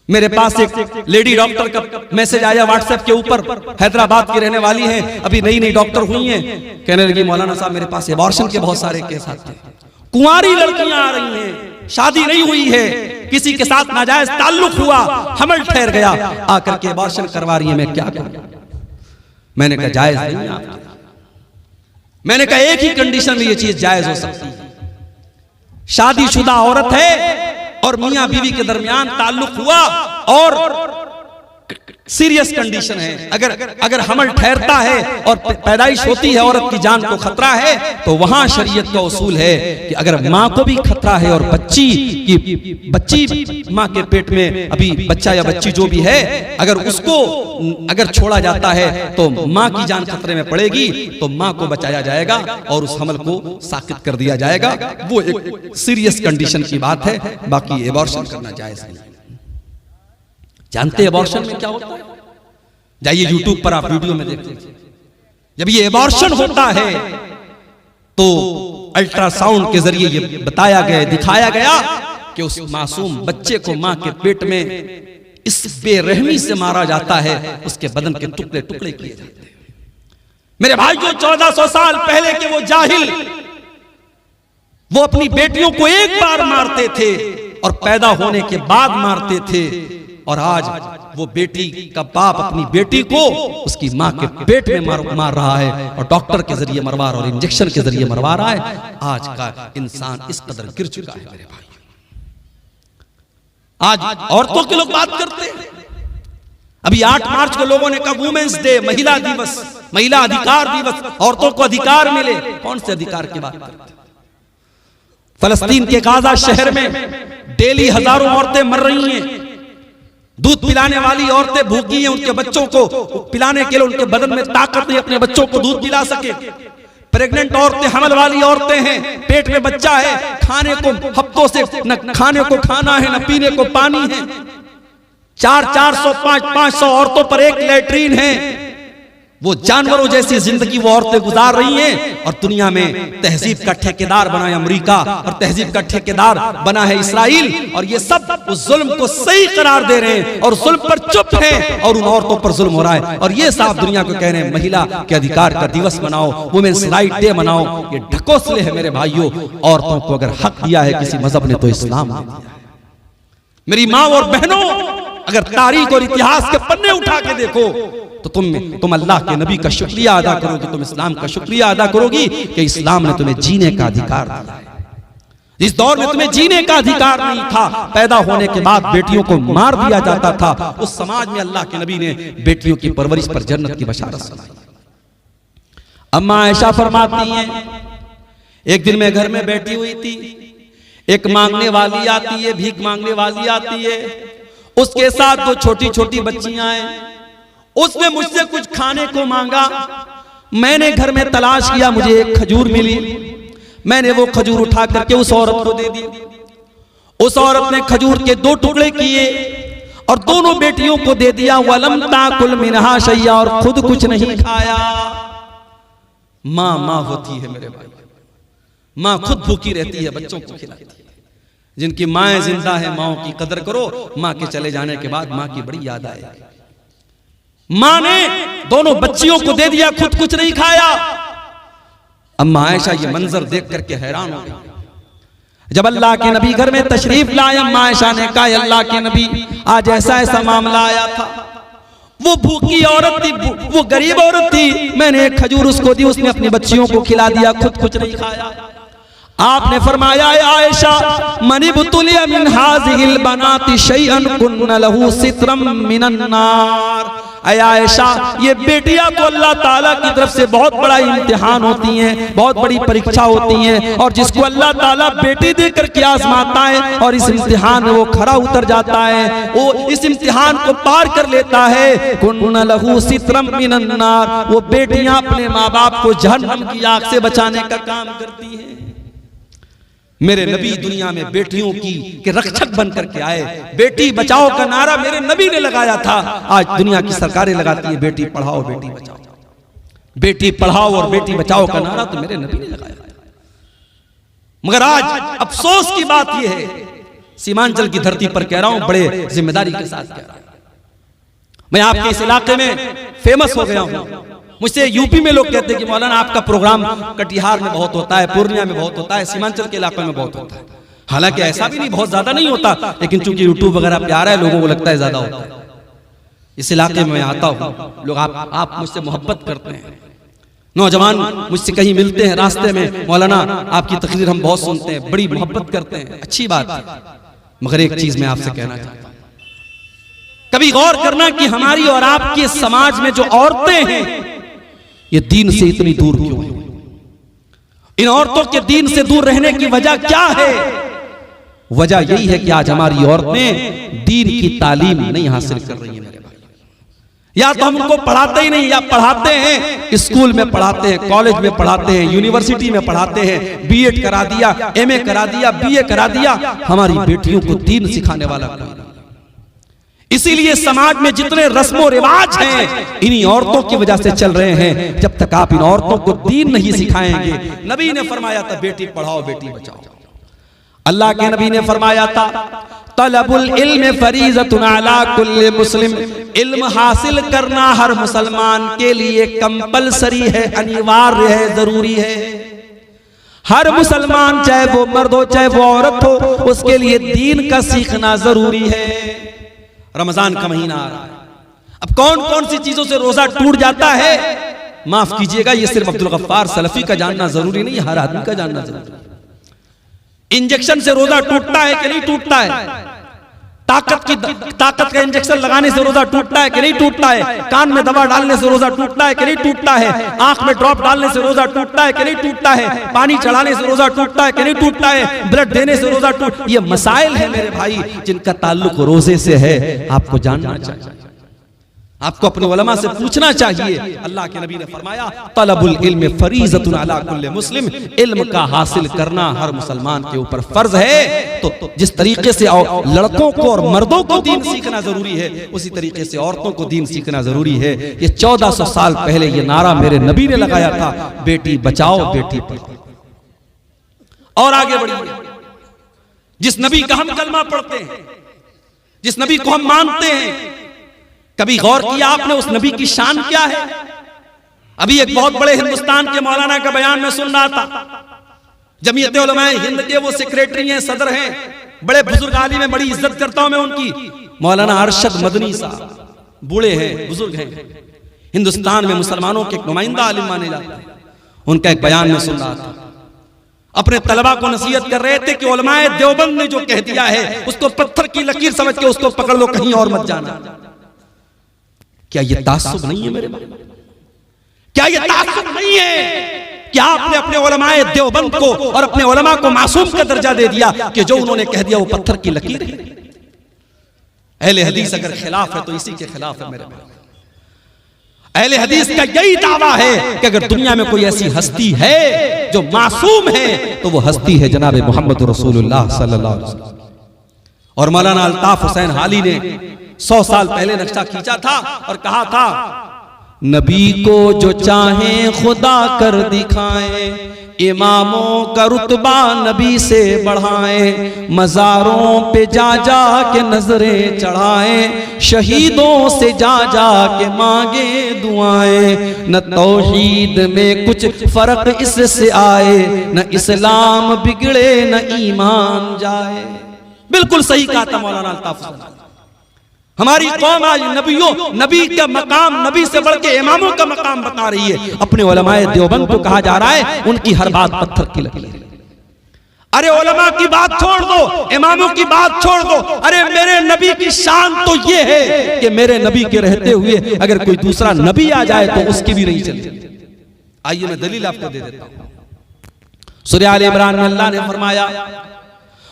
मेरे पास एक lady doctor का मैसेज आया व्हाट्सएप के ऊपर, हैदराबाद की रहने वाली हैं, अभी नई नई डॉक्टर हुई हैं। कहने लगी मौलाना साहब मेरे पास एबॉर्शन के बहुत सारे केस आते हैं, कुंवारी लड़कियां आ रही हैं, शादी नहीं हुई है, किसी के साथ नाजायज ताल्लुक हुआ, हमल ठहर गया, आकर के एबॉर्शन करवा रही है, मैं क्या करूं? मैंने कहा जायज नहीं है आपके। मैंने कहा एक ही कंडीशन में ये चीज जायज हो सकती है, शादीशुदा औरत है और मियां बीवी के दरमियान ताल्लुक हुआ और सीरियस कंडीशन है, अगर हमल ठहरता है और पैदाइश होती है, औरत की जान को खतरा है, तो वहां शरीयत का उसूल है कि अगर मां को भी खतरा है और बच्ची मां के पेट में अभी बच्चा या बच्ची जो भी है, अगर छोड़ा जाता है तो मां की जान खतरे में पड़ेगी, तो मां को बचाया जाएगा और उस हमल को साकित कर दिया जाएगा। वो एक सीरियस कंडीशन की बात है, बाकी एबॉर्शन करना जायज नहीं। जानते एबॉर्शन में क्या होता है? जाइए यूट्यूब पर आप वीडियो में देख लीजिए। जब ये एबॉर्शन होता है तो अल्ट्रासाउंड के जरिए ये बताया गया, दिखाया गया कि उस मासूम बच्चे को मां के पेट में इस बेरहमी से मारा जाता है, उसके बदन के टुकड़े टुकड़े किए जाते हैं। मेरे भाई जो 1400 साल पहले के वो जाहिल, वो अपनी बेटियों को एक बार मारते थे और पैदा होने के बाद मारते थे, और आज वो बेटी का बाप अपनी बेटी को उसकी मां के पेट में मार रहा है और डॉक्टर के जरिए मरवा रहा है और इंजेक्शन के जरिए मरवा रहा है। आज का इंसान इस कदर गिर चुका है मेरे भाई। आज औरतों के लोग बात करते हैं। अभी 8 मार्च को लोगों ने कहा वुमेन्स डे, महिला दिवस, महिला अधिकार दिवस, औरतों को अधिकार मिले। कौन से अधिकार की बात करते हैं? फलस्तीन के गाजा शहर में डेली हजारों औरतें मर रही हैं। दूध पिलाने वाली औरतें भूखी हैं, उनके बच्चों को पिलाने के लिए उनके बदन में ताकत नहीं, अपने बच्चों को दूध पिला सके। प्रेग्नेंट औरतें, हमल वाली औरतें हैं, पेट में बच्चा है, खाने को हफ्तों से न खाने को खाना है न पीने को पानी है। 400-400, 500 औरतों पर एक लैट्रीन है। वो जानवरों जैसी जिंदगी वो औरतें गुजार रही हैं और दुनिया में तहजीब का ठेकेदार बना है अमेरिका और तहजीब का ठेकेदार बना है इसराइल, और ये सब उस जुल्म को सही करार दे रहे हैं और जुल्म पर चुप हैं और उन औरतों पर जुल्म हो रहा है। और ये साफ दुनिया को कह रहे हैं महिला के अधिकार का दिवस मनाओ, वुमेन्स राइट डे मनाओ। ये ढकोसले है मेरे भाइयों। औरतों को अगर हक दिया है किसी मजहब ने तो इस्लाम ने दिया है। मेरी माँ और बहनों, अगर तारीख और इतिहास के पन्ने उठा के देखो तो तुम अल्लाह के नबी का शुक्रिया अदा करोगे, तुम इस्लाम का शुक्रिया अदा करोगी कि इस्लाम ने तुम्हें जीने का अधिकार दिया है। जिस दौर में तुम्हें जीने का अधिकार नहीं था, पैदा होने के बाद बेटियों को मार दिया जाता था, उस समाज में अल्लाह के नबी ने बेटियों की परवरिश पर जन्नत की बशारत सुनाई। अम्मा आयशा फरमाती हैं, एक दिन मैं घर में बैठी हुई थी, एक मांगने वाली आती है, भीख मांगने वाली आती है, उसके साथ 2 छोटी छोटी बच्चियां हैं। उसने मुझसे कुछ खाने को मांगा। मैंने घर में तलाश किया, मुझे एक खजूर मिली। मैंने वो खजूर उठा करके उस औरत को दे दी। उस औरत ने खजूर के 2 टुकड़े किए और दोनों बेटियों को दे दिया। वलम ताकुल मिनहा शैया, और खुद कुछ नहीं खाया। माँ होती है मेरे भाई, माँ खुद भूखी रहती है, बच्चों को खिलाती है। जिनकी माएं जिंदा है, माओ की कदर करो। माँ के चले जाने के बाद माँ की बड़ी याद आएगी। माँ ने दोनों बच्चियों को दे दिया, खुद कुछ नहीं खाया। अम्मा आयशा ये मंजर देख करके हैरान हो गई। जब अल्लाह के नबी घर में तशरीफ लाए, अम्मा आयशा ने कहा अल्लाह के नबी, आज ऐसा मामला आया था। वो भूखी औरत थी, वो गरीब औरत थी। मैंने एक खजूर उसको दी, उसने अपनी बच्चियों को खिला दिया, खुद कुछ नहीं खाया। आपने फरमाया आयशा, मनिबतुलिया मिन हाज़िहिल बनाति शैअन कुन्न लहू सित्रम मिनन नार। आयशा, ये बेटियां तो अल्लाह ताला की तरफ से बहुत बड़ा इम्तिहान होती हैं, बहुत बड़ी परीक्षा होती हैं, और जिसको अल्लाह ताला बेटी देकर के आजमाता है और इस इम्तिहान में वो खरा उतर जाता है, वो इस इम्तिहान को पार कर लेता है, कुन्न लहू सित्रम मिनन नार। वो बेटियां अपने माँ बाप को जहन्नम की आग से बचाने का काम करती हैं। मेरे नबी दुनिया में बेटियों की के रक्षक बनकर के आए। बेटी बचाओ का नारा मेरे नबी ने लगाया था। आज दुनिया की सरकारें लगाती है बेटी पढ़ाओ बेटी बचाओ, बेटी पढ़ाओ और बेटी बचाओ का नारा तो मेरे नबी ने लगाया था। मगर आज अफसोस की बात यह है, सीमांचल की धरती पर कह रहा हूं, बड़े जिम्मेदारी के साथ कह रहा हूं। मैं आपके इस इलाके में फेमस हो गया हूं। मुझसे यूपी में लोग कहते हैं कि मौलाना आपका प्रोग्राम कटिहार में बहुत होता है, पूर्णिया में बहुत होता है, सीमांचल के इलाकों में बहुत होता है। हालांकि ऐसा भी नहीं, बहुत ज्यादा नहीं होता, लेकिन चूंकि यूट्यूब वगैरह पे आ रहा है, लोगों को लगता है ज्यादा होता है। इस इलाके में मैं आता हूं, लोग आप मुझसे मोहब्बत करते हैं। नौजवान मुझसे कहीं मिलते हैं रास्ते में, मौलाना आपकी तकरीर हम बहुत सुनते हैं, बड़ी मोहब्बत करते हैं, अच्छी बात है। मगर एक चीज मैं आपसे कहना चाहता हूं, कभी गौर करना कि हमारी और आपके समाज में जो औरतें हैं, ये दीन से इतनी दूर क्यों हैं? इन औरतों के दीन से दूर रहने की वजह क्या है? वजह यही है कि आज हमारी औरतें दीन की तालीम नहीं हासिल कर रही हैं मेरे भाई। या तो हम उनको पढ़ाते ही नहीं, या पढ़ाते हैं स्कूल में पढ़ाते हैं, कॉलेज में पढ़ाते हैं, यूनिवर्सिटी में पढ़ाते हैं, बीएड करा दिया, एमए करा दिया, बीए करा दिया, हमारी बेटियों को दीन सिखाने वाला कोई नहीं। इसीलिए समाज में जितने रस्मों रिवाज हैं, इन्हीं औरतों की वजह से चल रहे हैं। जब तक आप इन औरतों को दीन नहीं सिखाएंगे, नबी ने फरमाया था बेटी पढ़ाओ बेटी बचाओ। अल्लाह के नबी ने फरमाया था तलबुल इल्म फरीज़तुन अला कुल्li मुस्लिम, इल्म हासिल करना हर मुसलमान के लिए कंपलसरी है, अनिवार्य है, जरूरी है। हर मुसलमान, चाहे वो मर्द हो चाहे वो औरत हो, उसके लिए दीन का सीखना जरूरी है। रमजान का महीना आ रहा है, अब कौन कौन सी चीजों से रोजा टूट जाता है, माफ कीजिएगा, ये सिर्फ अब्दुल गफ्फार सलफी का जानना जरूरी नहीं, हर आदमी का जानना जरूरी है। इंजेक्शन से रोजा टूटता है कि नहीं टूटता है? ताकत का इंजेक्शन लगाने से रोजा टूटता है कि नहीं टूटता है? कान में दवा डालने से रोजा टूटता है कि नहीं टूटता है? आंख में ड्रॉप डालने से रोजा टूटता है कि नहीं टूटता है? पानी चढ़ाने से रोजा टूटता है कि नहीं टूटता है? ब्लड देने से रोजा ये मसाइल है मेरे भाई, जिनका ताल्लुक रोजे से है। आपको जानना चाहिए, आपको अपने उलमा से पूछना चाहिए। अल्लाह के नबी ने फरमाया तलबुल इल्म फरीज़तुन अला कुल्li मुस्लिम, इल्म का हासिल करना हर मुसलमान के ऊपर फर्ज है। तो जिस तरीके से लड़कों को और मर्दों को दीन सीखना जरूरी है, उसी तरीके से औरतों को दीन सीखना जरूरी है। ये 1400 साल पहले ये नारा मेरे नबी ने लगाया था, बेटी बचाओ बेटी पढ़ाओ। और आगे बढ़िए, जिस नबी का हम कलमा पढ़ते हैं, जिस नबी को हम मानते हैं, कभी गौर किया आपने उस नबी की शान क्या है? अभी एक बहुत बड़े हिंदुस्तान के मौलाना का बयान में सुन रहा था, जमीयत उलमाए हिंद के वो सेक्रेटरी हैं, सदर हैं, बड़े बुजुर्ग आलिम हैं, बड़ी इज्जत करता हूं मैं उनकी, मौलाना अरशद मदनी साहब, बूढ़े हैं, बुजुर्ग हैं, हिंदुस्तान में मुसलमानों के नुमाइंदा आलिम माने जाते हैं। उनका एक बयान में सुन रहा था, अपने तलबा को नसीहत कर रहे थे कि उलमाए देवबंद ने जो कह दिया है उसको पत्थर की लकीर समझ के उसको पकड़ लो, कहीं और मत जाना। क्या ये तासुब नहीं है मेरे भाई? क्या ये तासुब नहीं है कि आपने अपने उलमाए देवबंद को और अपने उलमा को मासूम का दर्जा दे दिया कि जो उन्होंने कह दिया वो पत्थर की लकीर है? अहले हदीस अगर खिलाफ है तो इसी के खिलाफ है मेरे भाई। अहले हदीस का यही दावा है कि अगर दुनिया में कोई ऐसी हस्ती है जो मासूम है तो वो हस्ती है जनाब मोहम्मद रसूलुल्लाह सल्लल्लाहु अलैहि वसल्लम। और मौलाना अल्ताफ हुसैन हाली ने 100 साल पहले नक्शा खींचा था और कहा था, नबी को जो चाहे खुदा कर दिखाए, इमामों का रुतबा नबी से बढ़ाए, मज़ारों पे जा जा के नजरें चढ़ाए, शहीदों से जा जा के मांगे दुआएं, न तौहीद में कुछ फर्क इससे आए, न इस्लाम बिगड़े न ईमान जाए। बिल्कुल सही कहा था मौलाना अल्ताफ हुसैन। हमारी कौम आज नबी का मकाम, नबी से बढ़ के इमामों का मकाम बता रही है। अपने उलमाए देवबंद को कहा जा रहा है उनकी हर बात पत्थर की लकीर है। अरे उलमा की बात छोड़ दो, इमामों की बात छोड़ दो, अरे मेरे नबी की शान तो ये है कि मेरे नबी के रहते हुए अगर कोई दूसरा नबी आ जाए तो उसकी भी नहीं चलती। आइए मैं दलील आपको दे देता हूं। सूरह आल इमरान में अल्लाह ने फरमाया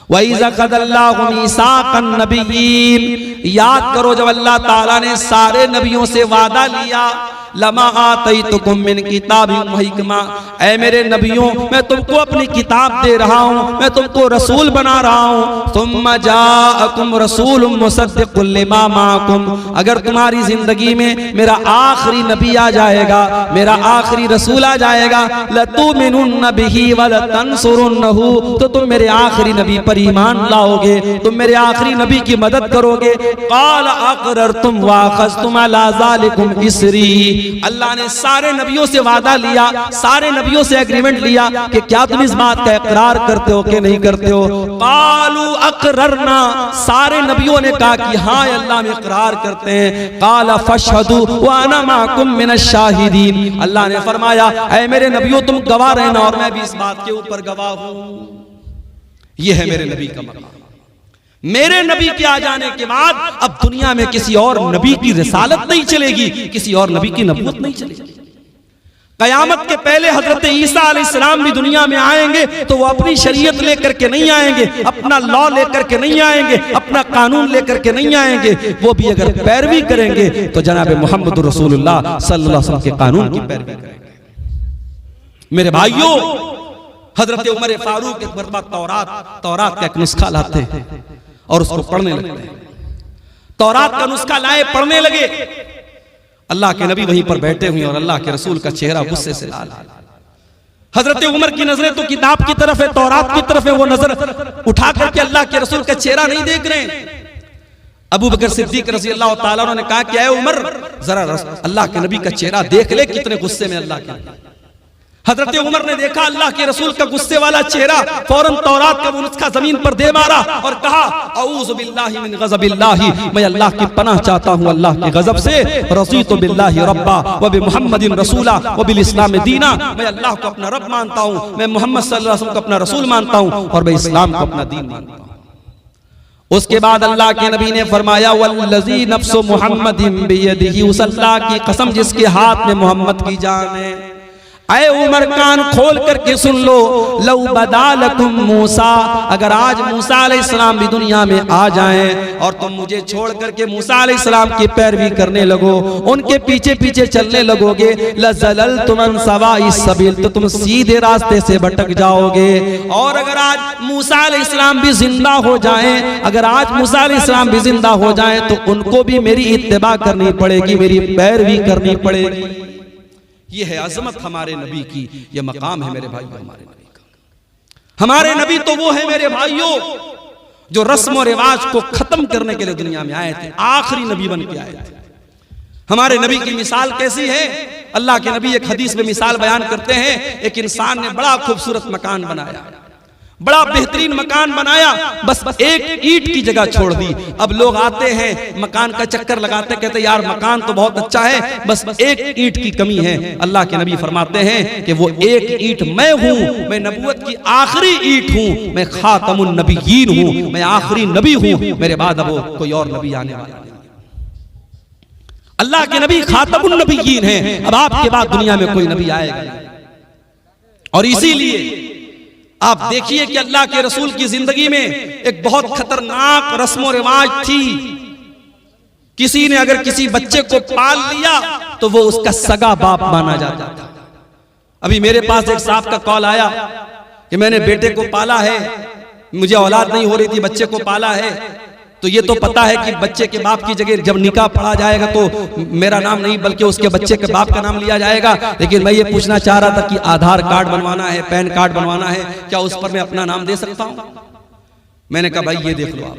वइज़ा क़ज़ल्लाहु मीसाक़न नबिय्यीन, याद करो जब अल्लाह ताला ने सारे नबियों से वादा लिया, लमा आतैतुकुम मिन किताबिन व हिकमा, ऐ मेरे नबियों मैं तुमको अपनी किताब दे रहा हूँ, मैं तुमको रसूल बना रहा हूँ। सुम्मा जाअकुम रसूलुम मुसद्दिकुल लिमा माअकुम, अगर तुम्हारी जिंदगी में मेरा आखिरी नबी आ जाएगा, मेरा आखिरी रसूल आ जाएगा, लतुमिनुन्न बिही व लतंसुरुन्नहु, तो तुम मेरे आखिरी नबी पर ईमान लाओगे, तुम मेरे आखिरी नबी की मदद करोगे। क़ाल अक़ररतुम व अख़ज़्तुम अला ज़ालिकुम इसरी, अल्लाह ने सारे नबियों से वादा लिया, सारे नबियों से एग्रीमेंट लिया कि क्या तुम इस बात का इकरार करते हो कि नहीं करते हो। क़ालू अक़ररना, सारे नबियों ने कहा कि हाँ अल्लाह में इकरार करते हैं। क़ाल फशहदू व अना माकुम मिनश शाहिदीन, अल्लाह ने फरमाया ऐ मेरे नबियों तुम गवाह रहना और मैं भी इस बात के ऊपर गवाह हूं। यह है मेरे नबी का मकाम। मेरे नबी के आ जाने के बाद अब दुनिया में किसी और नबी की रिसालत नहीं चलेगी, किसी और नबी की नबूवत नहीं चलेगी। कयामत के पहले हजरत ईसा अलैहिस्सलाम भी दुनिया में आएंगे तो वो अपनी शरीयत लेकर के नहीं आएंगे, अपना लॉ लेकर के नहीं आएंगे, अपना कानून लेकर के नहीं आएंगे। वो भी अगर पैरवी करेंगे तो जनाब मोहम्मद रसूलुल्लाह सल्लल्लाहु अलैहि वसल्लम के कानून की पैरवी करेंगे। मेरे भाइयों, हजरत उमर फारूक एक मरतबा तौरात का एक नुस्खा लाते हैं और उसको पढ़ने लगते हैं। तौरात का नुस्खा लाए, पढ़ने लगे। अल्लाह के नबी वहीं पर बैठे हुए और अल्लाह के रसूल का चेहरा गुस्से से लाल। हजरत उमर की नजरें तो किताब की तरफ है, तौरात की तरफ है, वो नजर उठा करके अल्लाह के रसूल का चेहरा नहीं देख रहे हैं। अबू बकर सिद्दीक रज़ी अल्लाह तआला अन्हु ने कहा कि ऐ उमर जरा अल्लाह के नबी का चेहरा देख ले, कितने गुस्से में अल्लाह के। हजरत उमर ने देखा अल्लाह के रसूल का गुस्से वाला चेहरा, फौरन तौरात का वो नुस्खा जमीन पर दे मारा और कहा औज़ु बिल्लाहि मिन गज़बिल्लाहि, मैं अल्लाह की पनाह चाहता हूँ अल्लाह के गजब से। रज़ीतु बिल्लाहि रब्बा व बि मुहम्मदिन रसूला व बिल इस्लाम दीना, मैं अल्लाह को अपना रब मानता हूँ, मैं मोहम्मद सल्लल्लाहु अलैहि वसल्लम को अपना रसूल मानता हूँ और मैं इस्लाम को अपना दीन मानता हूँ। उसके बाद अल्लाह के नबी ने फरमाया वल्लज़ी नफ्सु मुहम्मदिन बियदिही, उस अल्लाह की कसम जिसके हाथ में मोहम्मद की जान है। ऐ उमर कान खोल करके सुन लो, लौ बदालकुम मूसा, अगर आज मूसा अलैहिस्सलाम भी दुनिया में आ जाएं और तुम मुझे छोड़ करके मूसा अलैहिस्सलाम की पैरवी करने लगो, उनके पीछे पीछे चलने लगोगे, लज़ललतुम अन सवाइस सबील, तो तुम सीधे रास्ते से भटक जाओगे। और अगर आज मूसा अलैहिस्सलाम भी जिंदा हो जाएं, अगर आज मूसा अलैहिस्सलाम भी जिंदा हो जाएं तो उनको भी मेरी इत्तिबा करनी पड़ेगी, मेरी पैरवी करनी पड़ेगी। ये है अजमत हमारे नबी की, ये मकाम है मेरे भाइयों हमारे नबी का। हमारे नबी तो वो है मेरे भाइयों जो रस्म और रिवाज को खत्म करने के लिए दुनिया में आए थे, आखिरी नबी बन के आए थे। हमारे नबी की मिसाल कैसी है? अल्लाह के नबी एक हदीस में मिसाल बयान करते हैं, एक इंसान ने बड़ा खूबसूरत मकान बनाया, बड़ा बेहतरीन मकान बनाया, बस एक ईंट की जगह छोड़ दी। अब लोग आते हैं मकान का चक्कर लगाते, कहते यार मकान तो बहुत अच्छा है, बस एक ईंट की कमी है। अल्लाह के नबी फरमाते हैं कि वो एक ईंट मैं हूं, मैं नबूवत की आखिरी ईंट हूं, मैं खातमुन नबिय्यीन हूं, मैं आखिरी नबी हूं, मेरे बाद अब कोई और नबी आने वाला नहीं। अल्लाह के नबी खातमुन नबिय्यीन हैं, अब आपके बाद दुनिया में कोई नबी आएगा। और इसीलिए आप देखिए कि अल्लाह के रसूल की जिंदगी में एक बहुत खतरनाक रस्म रिवाज थी। किसी ने अगर किसी बच्चे को पाल लिया तो वो उसका सगा बाप माना जाता था। अभी मेरे पास एक साहब का कॉल आया कि मैंने बेटे को पाला है, मुझे औलाद नहीं हो रही थी, बच्चे को पाला है, तो ये तो पता है कि बच्चे के बाप की जगह जब निकाह पढ़ा जाएगा तो मेरा नाम नहीं बल्कि उसके बच्चे के बाप का नाम लिया जाएगा। लेकिन मैं ये पूछना चाह रहा था कि आधार कार्ड बनवाना है, पैन कार्ड बनवाना है, क्या उस पर मैं अपना नाम दे सकता हूं? मैंने कहा भाई ये देख लो, आप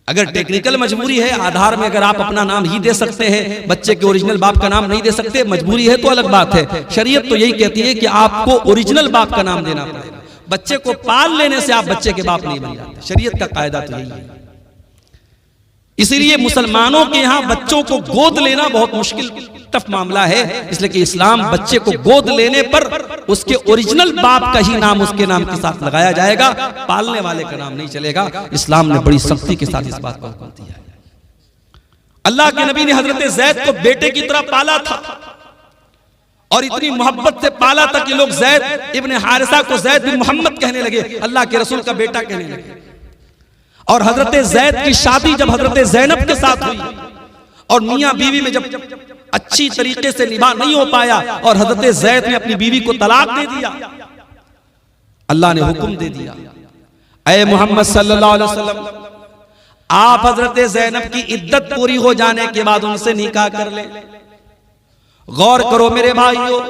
अगर टेक्निकल मजबूरी है आधार में अगर आप अपना नाम ही दे सकते हैं, बच्चे के ओरिजिनल बाप का नाम नहीं दे सकते, मजबूरी है तो अलग बात है। शरीयत तो यही कहती है कि आपको ओरिजिनल बाप का नाम देना पड़ेगा। बच्चे को पाल लेने से आप बच्चे के बाप नहीं बन जाते, शरीयत का कायदा तो यही है। इसीलिए मुसलमानों के यहाँ बच्चों को गोद लेना बहुत मुश्किल टफ मामला है, इसलिए कि इस्लाम बच्चे को गोद लेने पर उसके ओरिजिनल बाप का ही नाम उसके नाम के साथ लगाया जाएगा, पालने वाले का नाम नहीं चलेगा। इस्लाम ने बड़ी सख्ती के साथ इस बात को हुक्म दिया है। अल्लाह के नबी ने हजरत ज़ैद को बेटे की तरह पाला था और इतनी मोहब्बत से पाला था कि लोग ज़ैद इब्न हारिसा को ज़ैद बिन मोहम्मद कहने लगे, अल्लाह के रसूल का बेटा कहने लगे। और हजरत ज़ैद की शादी जब हजरत ज़ैनब के साथ हुई और मियां बीवी में जब अच्छी तरीके से निभा नहीं हो पाया और हजरत ज़ैद ने अपनी बीवी को तलाक दे दिया। अल्लाह ने हुक्म दे दिया, ऐ मोहम्मद सल्लल्लाहु अलैहि वसल्लम, आप हजरत ज़ैनब की इद्दत पूरी हो जाने के बाद उनसे निकाह कर ले। गौर करो मेरे भाइयों,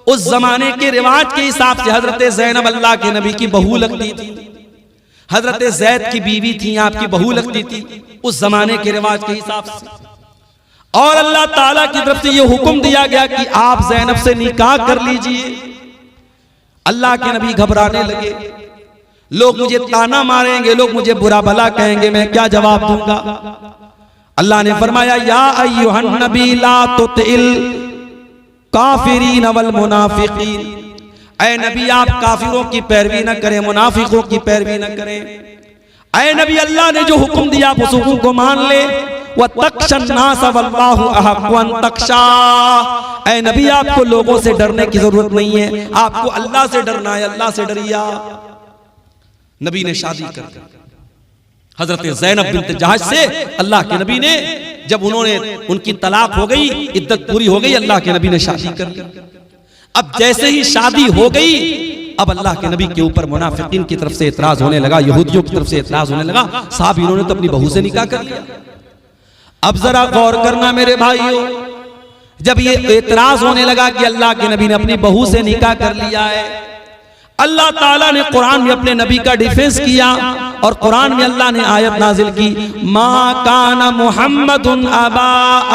उस जमाने के रिवाज के हिसाब से हजरत ज़ैनब अल्लाह के नबी की बहू लगती थी, हजरत ज़ैद की बीवी थी, आपकी बहू लगती थी उस जमाने के रिवाज के हिसाब से। और अल्लाह ताला की तरफ से यह हुक्म दिया गया कि आप ज़ैनब से निकाह कर लीजिए। अल्लाह के नबी घबराने लगे, लोग मुझे ताना मारेंगे, लोग मुझे बुरा भला कहेंगे, मैं क्या जवाब दूंगा। अल्लाह ने फरमाया, या अय्युहन नबी ला तुतिल काफिरीन वल मुनाफिकीन, ऐ नबी आप काफिरों की पैरवी न करें, मुनाफिकों की पैरवी न करें। ऐ नबी अल्लाह ने जो हुक्म दिया आप उस हुक्म को मान ले। व तख्शन नास वल्लाहु अहक्कु अन तख्शा, ऐ नबी आपको लोगों से डरने की जरूरत नहीं है, आपको अल्लाह से डरना है, अल्लाह से डरिया। नबी ने शादी कर दी हजरत ज़ैनब बिन्त जहश से। अल्लाह के नबी ने जब उन्होंने उनकी तलाक हो गई, इद्दत पूरी हो गई, अल्लाह के नबी ने शादी कर ली। अब जैसे ही शादी हो गई, अब अल्लाह के नबी के ऊपर मुनाफिकीन की तरफ से एतराज होने लगा, यहूदियों की तरफ से एतराज होने लगा, साहब इन्होंने तो अपनी बहू से निकाह कर लिया। अब जरा गौर करना मेरे भाइयों, जब ये एतराज होने लगा कि अल्लाह के नबी ने अपनी बहू से निकाह कर लिया है, अल्लाह ताला ने कुरान में अपने नबी का डिफेंस किया और कुरान में अल्लाह ने आयत नाजिल की, मा काना मुहम्मदुन अबा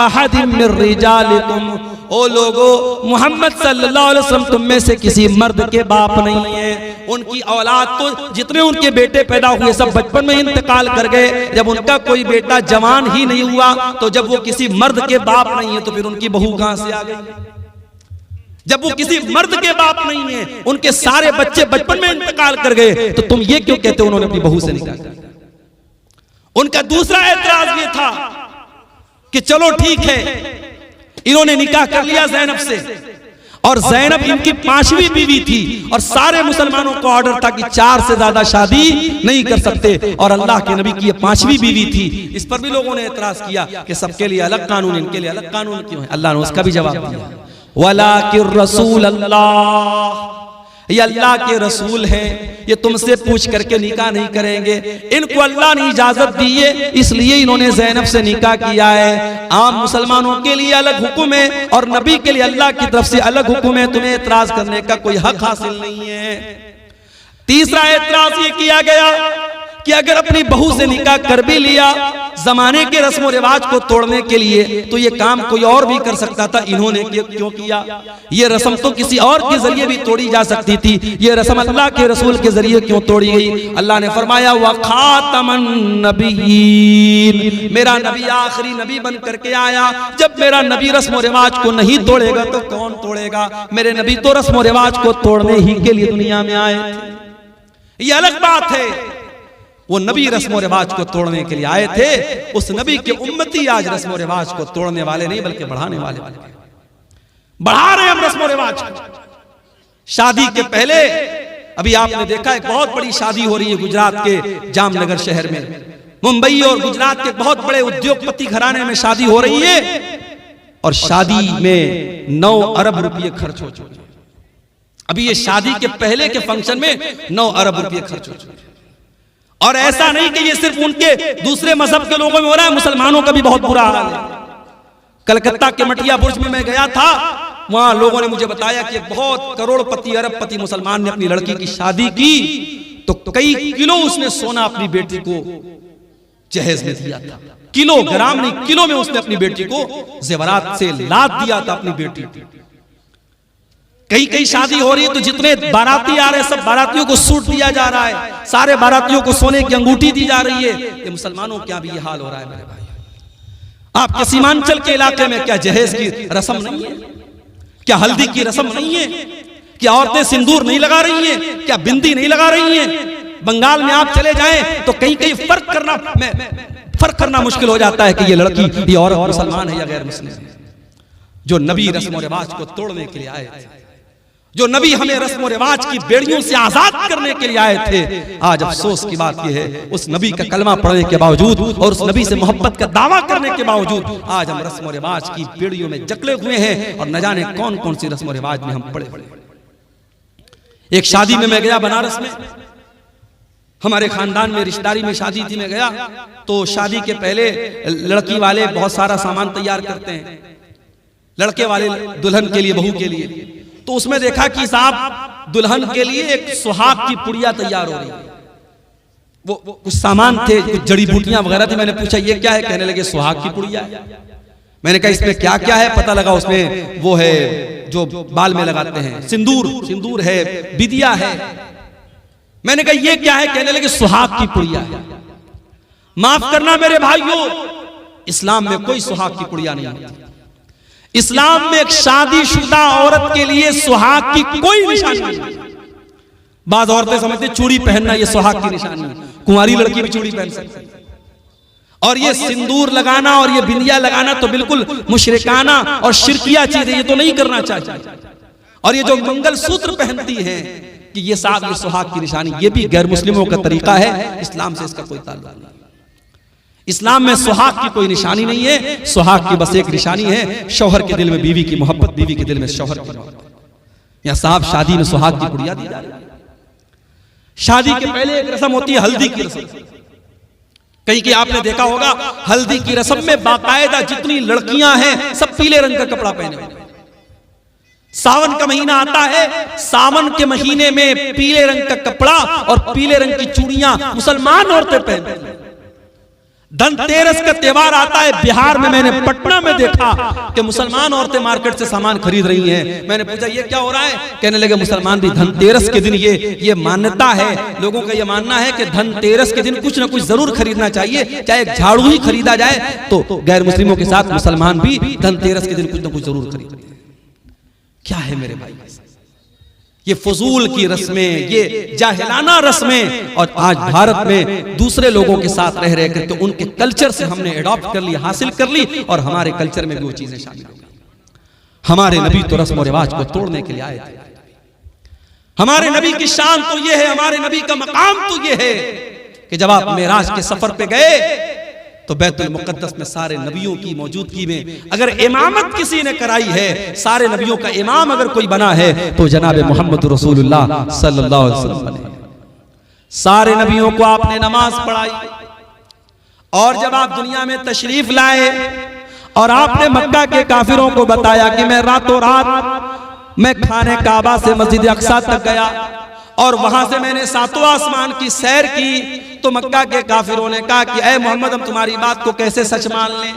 अहदिम मिर रिजालिकुम, ओ लोगो मोहम्मद सल्लल्लाहु अलैहि वसल्लम तुम में से किसी मर्द के बाप नहीं है। उनकी औलाद तो जितने उनके बेटे पैदा हुए सब बचपन में इंतकाल कर गए। जब उनका कोई बेटा जवान ही नहीं हुआ तो जब वो किसी मर्द के बाप नहीं है तो फिर उनकी बहू कहां से आ गई। जब वो किसी मर्द के बाप नहीं है, उनके सारे बच्चे बचपन में इंतकाल कर गए, तो तुम ये क्यों कहते हो उन्होंने अपनी बहू से निकाह किया। उनका दूसरा एतराज ये था कि चलो ठीक है, इन्होंने निकाह कर लिया ज़ैनब से, और ज़ैनब इनकी 5वीं बीवी थी और सारे मुसलमानों को ऑर्डर था कि 4 से ज्यादा शादी नहीं कर सकते, और अल्लाह के नबी की ये 5वीं बीवी थी। इस पर भी लोगों ने एतराज किया कि सबके लिए अलग कानून, इनके लिए अलग कानून क्यों है। अल्लाह ने उसका भी जवाब दिया, वलाकिर रसूल अल्लाह, ये अल्लाह के रसूल हैं, ये तुमसे पूछ करके निकाह नहीं करेंगे। इनको अल्लाह ने इजाजत दी है, इसलिए इन्होंने ज़ैनब से निकाह किया है। आम मुसलमानों के लिए अलग हुक्म है और नबी के लिए अल्लाह की तरफ से अलग हुक्म है, तुम्हें एतराज करने का कोई हक हासिल नहीं है। तीसरा एतराज ये किया गया कि अगर अपनी बहू से निकाह कर भी लिया जमाने के रस्म और रिवाज को तोड़ने के लिए, तो ये काम कोई और भी कर सकता था, इन्होंने क्यों किया। ये रस्म तो किसी और के जरिए भी तोड़ी जा सकती थी, ये रस्म अल्लाह के रसूल के जरिए क्यों तोड़ी गई। अल्लाह ने फरमाया, व खातमन नबीयीन, मेरा नबी आखिरी नबी बन करके आया। जब मेरा नबी रस्म और रिवाज को नहीं तोड़ेगा तो कौन तोड़ेगा। मेरे नबी तो रस्म और रिवाज को तोड़ने ही के लिए दुनिया में आए थे। ये अलग बात है, वो नबी रस्म और रिवाज को तोड़ने के लिए आए थे। उस नबी के उम्मती आज रस्म और रिवाज को तोड़ने वाले नहीं बल्कि बढ़ाने वाले। बढ़ा रहे हम रस्म और रिवाज को। शादी के पहले अभी आपने देखा एक बहुत बड़ी शादी हो रही है गुजरात के जामनगर शहर में। मुंबई और गुजरात के बहुत बड़े उद्योगपति घराने में शादी हो रही है और शादी में 9 अरब रुपये खर्च हो चुके। अभी ये शादी के पहले के फंक्शन में 9 अरब रुपये खर्च हो चुके। और ऐसा नहीं कि ये सिर्फ उनके दूसरे मजहब के लोगों में हो रहा है, मुसलमानों का भी बहुत बुरा हाल है। कलकत्ता के मटिया बुर्ज में मैं गया था, वहां लोगों ने मुझे बताया कि बहुत करोड़पति अरबपति मुसलमान ने अपनी लड़की की शादी की तो कई किलो उसने सोना अपनी बेटी को जहेज में दिया था। किलोग्राम नहीं, किलो में उसने अपनी बेटी को जेवरात से लाद दिया था अपनी बेटी। कई शादी हो रही है तो जितने बाराती आ रहे हैं सब बारातियों को सूट दिया जा रहा है, सारे बारातियों को सोने की अंगूठी दी जा रही है। ये मुसलमानों क्या भी ये हाल हो रहा है मेरे भाई। आपके सीमांचल के इलाके में क्या जहेज की रस्म नहीं है? क्या हल्दी की रस्म नहीं है? क्या औरतें सिंदूर नहीं लगा रही हैं? क्या बिंदी नहीं लगा रही हैं? बंगाल में आप चले जाएं तो कहीं फर्क करना मुश्किल हो जाता है कि ये लड़की, ये औरत मुसलमान है या गैर मुस्लिम। जो नबी रस्म और रिवाज को तोड़ने के लिए आए थे जो नबी हमें रस्म और रिवाज की बेड़ियों से आजाद करने के लिए आए थे, आज अफसोस की बात यह है उस नबी का कलमा पढ़ने के बावजूद और उस नबी से मोहब्बत का दावा करने के बावजूद आज हम रस्म और रिवाज की बेड़ियों में जकड़े हुए हैं और न जाने कौन कौन सी रस्म और रिवाज में हम पड़े हुए। एक शादी में मैं गया बनारस में, हमारे खानदान में रिश्तेदारी में शादी थी, मैं गया तो शादी के पहले लड़की वाले बहुत सारा सामान तैयार करते हैं, लड़के वाले दुल्हन के लिए, बहू के लिए। तो उसमें देखा कि साहब दुल्हन के लिए एक सुहाग की पुड़िया तैयार हो रही है। वो कुछ सामान थे, कुछ जड़ी बूटियां वगैरह थी। मैंने पूछा ये क्या है? कहने लगे सुहाग की पुड़िया है। मैंने कहा इसमें क्या क्या है? पता लगा उसमें वो है जो बाल में लगाते हैं, सिंदूर है, बिदिया है। मैंने कहा ये क्या है? कहने लगे सुहाग की पुड़िया है। माफ करना मेरे भाइयों, इस्लाम में कोई सुहाग की पुड़िया नहीं होती। इस्लाम में एक शादीशुदा औरत के लिए सुहाग की कोई निशानी नहीं। बाज़ औरतें समझते चूड़ी पहनना ये सुहाग की निशानी है, कुंवारी लड़की भी चूड़ी पहन सकती है। और ये सिंदूर लगाना और ये बिंदिया लगाना तो बिल्कुल मुशरिकाना और शिरकिया चीज है, ये तो नहीं करना चाहिए। और ये जो मंगलसूत्र पहनती हैं कि ये साथ ये सुहाग की निशानी, ये भी गैर मुस्लिमों का तरीका है, इस्लाम से इसका कोई ताल्लुक नहीं। इस्लाम में सुहाग की कोई निशानी नहीं है। सुहाग की बस एक निशानी है, शौहर के दिल में बीवी की मोहब्बत, बीवी के दिल में शौहर की मोहब्बत। या साहब शादी में सुहाग की पुड़िया दी जा रही है। शादी के पहले एक रस्म होती है हल्दी की रस्म। कहीं कि आपने देखा होगा हल्दी की रस्म में बाकायदा जितनी लड़कियां हैं सब पीले रंग का कपड़ा पहने हुए। सावन का महीना आता है, सावन के महीने में पीले रंग का कपड़ा और पीले रंग की चूड़ियां मुसलमान औरतें पहनती हैं। धनतेरस का त्योहार आता है, बिहार में मैंने पटना में देखा कि मुसलमान औरतें मार्केट से सामान खरीद रही हैं। मैंने पूछा ये क्या हो रहा है? कहने लगे मुसलमान भी धनतेरस के दिन ये मान्यता है, लोगों का ये मानना है कि धनतेरस के दिन कुछ ना कुछ जरूर खरीदना चाहिए, चाहे एक झाड़ू ही खरीदा जाए। तो गैर मुस्लिमों के साथ मुसलमान भी धनतेरस के दिन कुछ ना कुछ जरूर खरीदते हैं। क्या है मेरे भाई? ये फजूल की रस्में, ये जाहिलाना रस्में, और आज भारत में दूसरे लोगों के साथ रह रहे करके उनके कल्चर से हमने एडॉप्ट कर ली, हासिल कर ली, और हमारे कल्चर में भी वो चीजें शामिल हो गई। हमारे नबी तो रस्म और रिवाज को तोड़ने के लिए आए थे। हमारे नबी की शान तो ये है, हमारे नबी का मकाम तो ये है कि जब आप मेराज के सफर पे गए तो बैतुल मुकद्दस में सारे नबियों की मौजूदगी में अगर इमामत किसी ने कराई है, सारे नबियों का इमाम अगर कोई बना है तो जनाब मोहम्मद रसूलुल्लाह सल्लल्लाहु अलैहि वसल्लम बने। सारे नबियों को आपने नमाज पढ़ाई, और जब आप दुनिया में तशरीफ लाए और आपने मक्का के काफिरों को बताया कि मैं रातों रात मैं खाने काबा से मस्जिद अक्सा तक गया और वहां से मैंने सातों आसमान की सैर की, तो मक्का के काफिरों ने कहा कि ऐ मोहम्मद हम तुम्हारी बात को कैसे सच मान लें?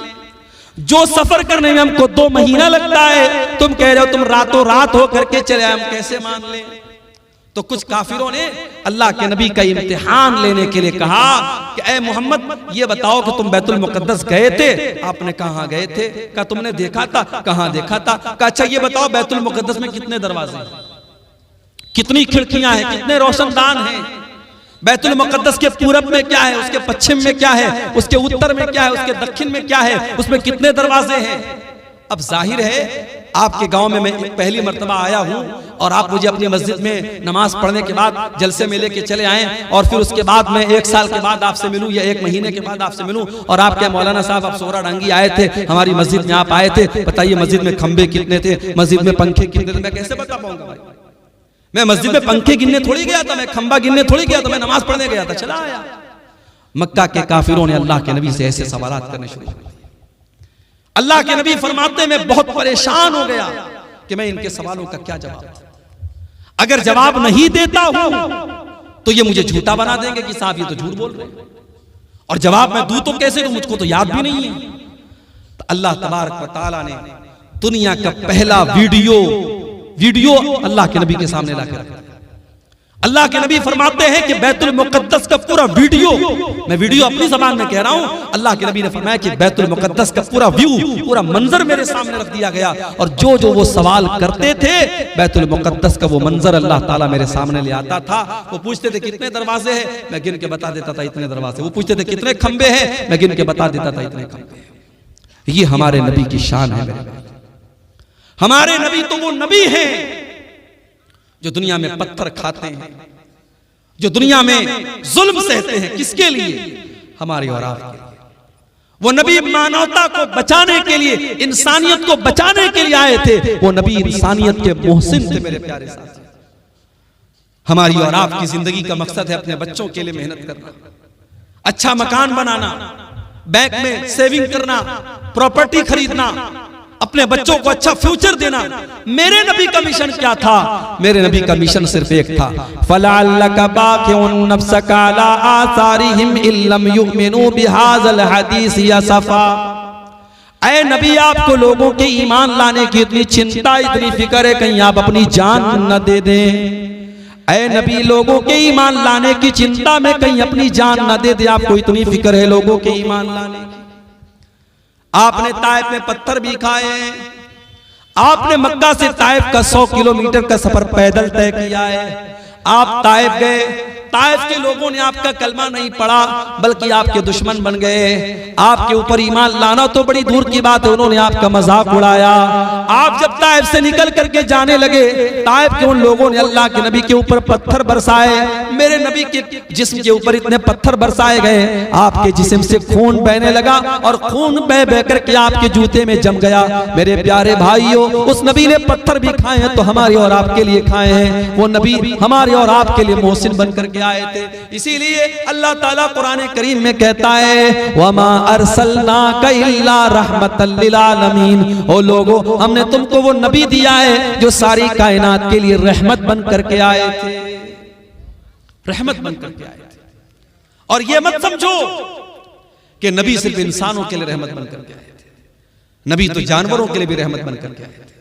जो सफर करने में हमको 2 महीना लगता है, तुम कह रहे हो तुम रातों रात हो करके चले, हम कैसे मान लें? तो कुछ काफिरों ने अल्लाह के नबी का इम्तिहान लेने के लिए कहा कि ऐ मोहम्मद ये बताओ कि तुम बैतुल मुकद्दस गए थे? आपने कहा गए थे? कहा तुमने देखा था? कहां देखा था? कहा अच्छा ये बताओ बैतुल मुकद्दस में कितने दरवाजे हैं, कितनी खिड़कियां हैं, कितने रोशनदान हैं? बैतुल मुकद्दस के पूरब में क्या है, उसके पश्चिम में क्या है, उसके उत्तर में क्या है, उसके दक्षिण में क्या है, उसमें कितने दरवाजे हैं? अब जाहिर है आपके गांव में मैं पहली मर्तबा आया हूं और आप मुझे अपनी मस्जिद में नमाज पढ़ने के बाद जलसे में लेके चले आए, और फिर उसके बाद मैं 1 साल के बाद आपसे मिलूं या 1 महीने के बाद आपसे मिलूं और आप क्या मौलाना साहब आप सोहरा डांगी आए थे, हमारी मस्जिद में आप आए थे, बताइए मस्जिद में खंबे कितने थे, मस्जिद में पंखे कितने थे? मैं कैसे बता पाऊंगा भाई? मैं मस्जिद में पंखे गिनने थोड़ी गया था, मैं खंबा गिनने थोड़ी गया था, मैं नमाज पढ़ने गया था, चला आया। मक्का के काफिरों ने अल्लाह के नबी से ऐसे सवालात करने शुरू किए। अल्लाह के नबी फरमाते मैं बहुत परेशान हो गया कि मैं इनके सवालों का क्या जवाब दूं। अगर जवाब नहीं देता हूं तो ये मुझे झूठा बना देंगे कि साहब ये तो झूठ बोल रहे हैं, और जवाब मैं दूं तो कैसे दूं, मुझको तो याद भी नहीं है। तो अल्लाह तबारक व तआला ने दुनिया का पहला वीडियो अल्लाह के नबी के सामने लाकर रखा। अल्लाह के नबी फरमाते हैं कि बैतुल मुकद्दस का पूरा वीडियो, मैं वीडियो अपनी ज़बान में कह रहा हूं, अल्लाह के नबी ने फरमाया कि बैतुल मुकद्दस का पूरा व्यू, पूरा मंजर मेरे सामने रख दिया गया, और जो वो सवाल करते थे बैतुल मुकद्दस का वो मंजर अल्लाह ताला मेरे सामने ले आता था। वो पूछते थे कितने दरवाजे हैं, मैं गिन के बता देता था इतने दरवाजे। वो पूछते थे कितने खंबे हैं, मैं गिन के बता देता था इतने खंबे। ये हमारे नबी की शान है मेरे भाई। हमारे नबी तो वो नबी हैं जो दुनिया में पत्थर खाते हैं, जो दुनिया में जुल्म सहते हैं, किसके लिए? हमारी और आपके लिए। वो नबी मानवता को बचाने के लिए, इंसानियत को बचाने के लिए आए थे। वो नबी इंसानियत के मोहसिन थे मेरे प्यारे साथी। हमारी और आपकी जिंदगी का मकसद है अपने बच्चों के लिए मेहनत करना, अच्छा मकान बनाना, बैंक में सेविंग करना, प्रॉपर्टी खरीदना, अपने बच्चों को अच्छा फ्यूचर देना। मेरे नबी का मिशन क्या था? मेरे नबी का मिशन सिर्फ एक था, फलअल्लका बाक़िउन नफ्सका अला आसारिहिम इल्लम युमिनू बिहाज़ल हदीस यसफ़ा। ऐ नबी, आपको लोगों के ईमान लाने की इतनी चिंता, इतनी फिक्र है, कहीं आप अपनी जान न दे दें। ऐ नबी, लोगों के ईमान लाने की चिंता में कहीं अपनी जान न दे दे। आपको इतनी फिक्र है लोगों के ईमान लाने की। आपने ताइफ में पत्थर भी खाए, आपने मक्का से ताइफ का 100 किलोमीटर का सफर पैदल तय किया है। आप ताइफ गए, ताइफ के लोगों ने आपका कलमा नहीं पढ़ा, बल्कि आपके दुश्मन बन गए। आपके ऊपर ईमान लाना तो बड़ी दूर की बात है, उन्होंने आपका मजाक उड़ाया। आप जब ताइफ से निकल करके जाने लगे, ताइफ के उन लोगों ने अल्लाह के नबी के ऊपर पत्थर बरसाए। मेरे नबी के जिस्म के ऊपर इतने पत्थर बरसाए गए, आपके जिस्म से खून बहने लगा और खून बह बह करके आपके जूते में जम गया। मेरे प्यारे भाइयों, उस नबी ने पत्थर भी खाए हैं तो हमारे और आपके लिए खाए हैं। वो नबी हमारे और आपके लिए मोहसिन बन करके आए थे। इसीलिए अल्लाह ताला कुरान करीम में कहता है, वमा अरसलनाका इल्ला रहमतल लिल आलमीन। ओ लोगो, हमने तुमको वो नबी दिया है जो सारी कायनात के लिए रहमत बन करके आए थे, रहमत बन करके आए थे। और ये मत समझो कि नबी सिर्फ इंसानों के लिए रहमत बन करके आए थे, नबी तो जानवरों के लिए भी रहमत बन करके आए थे।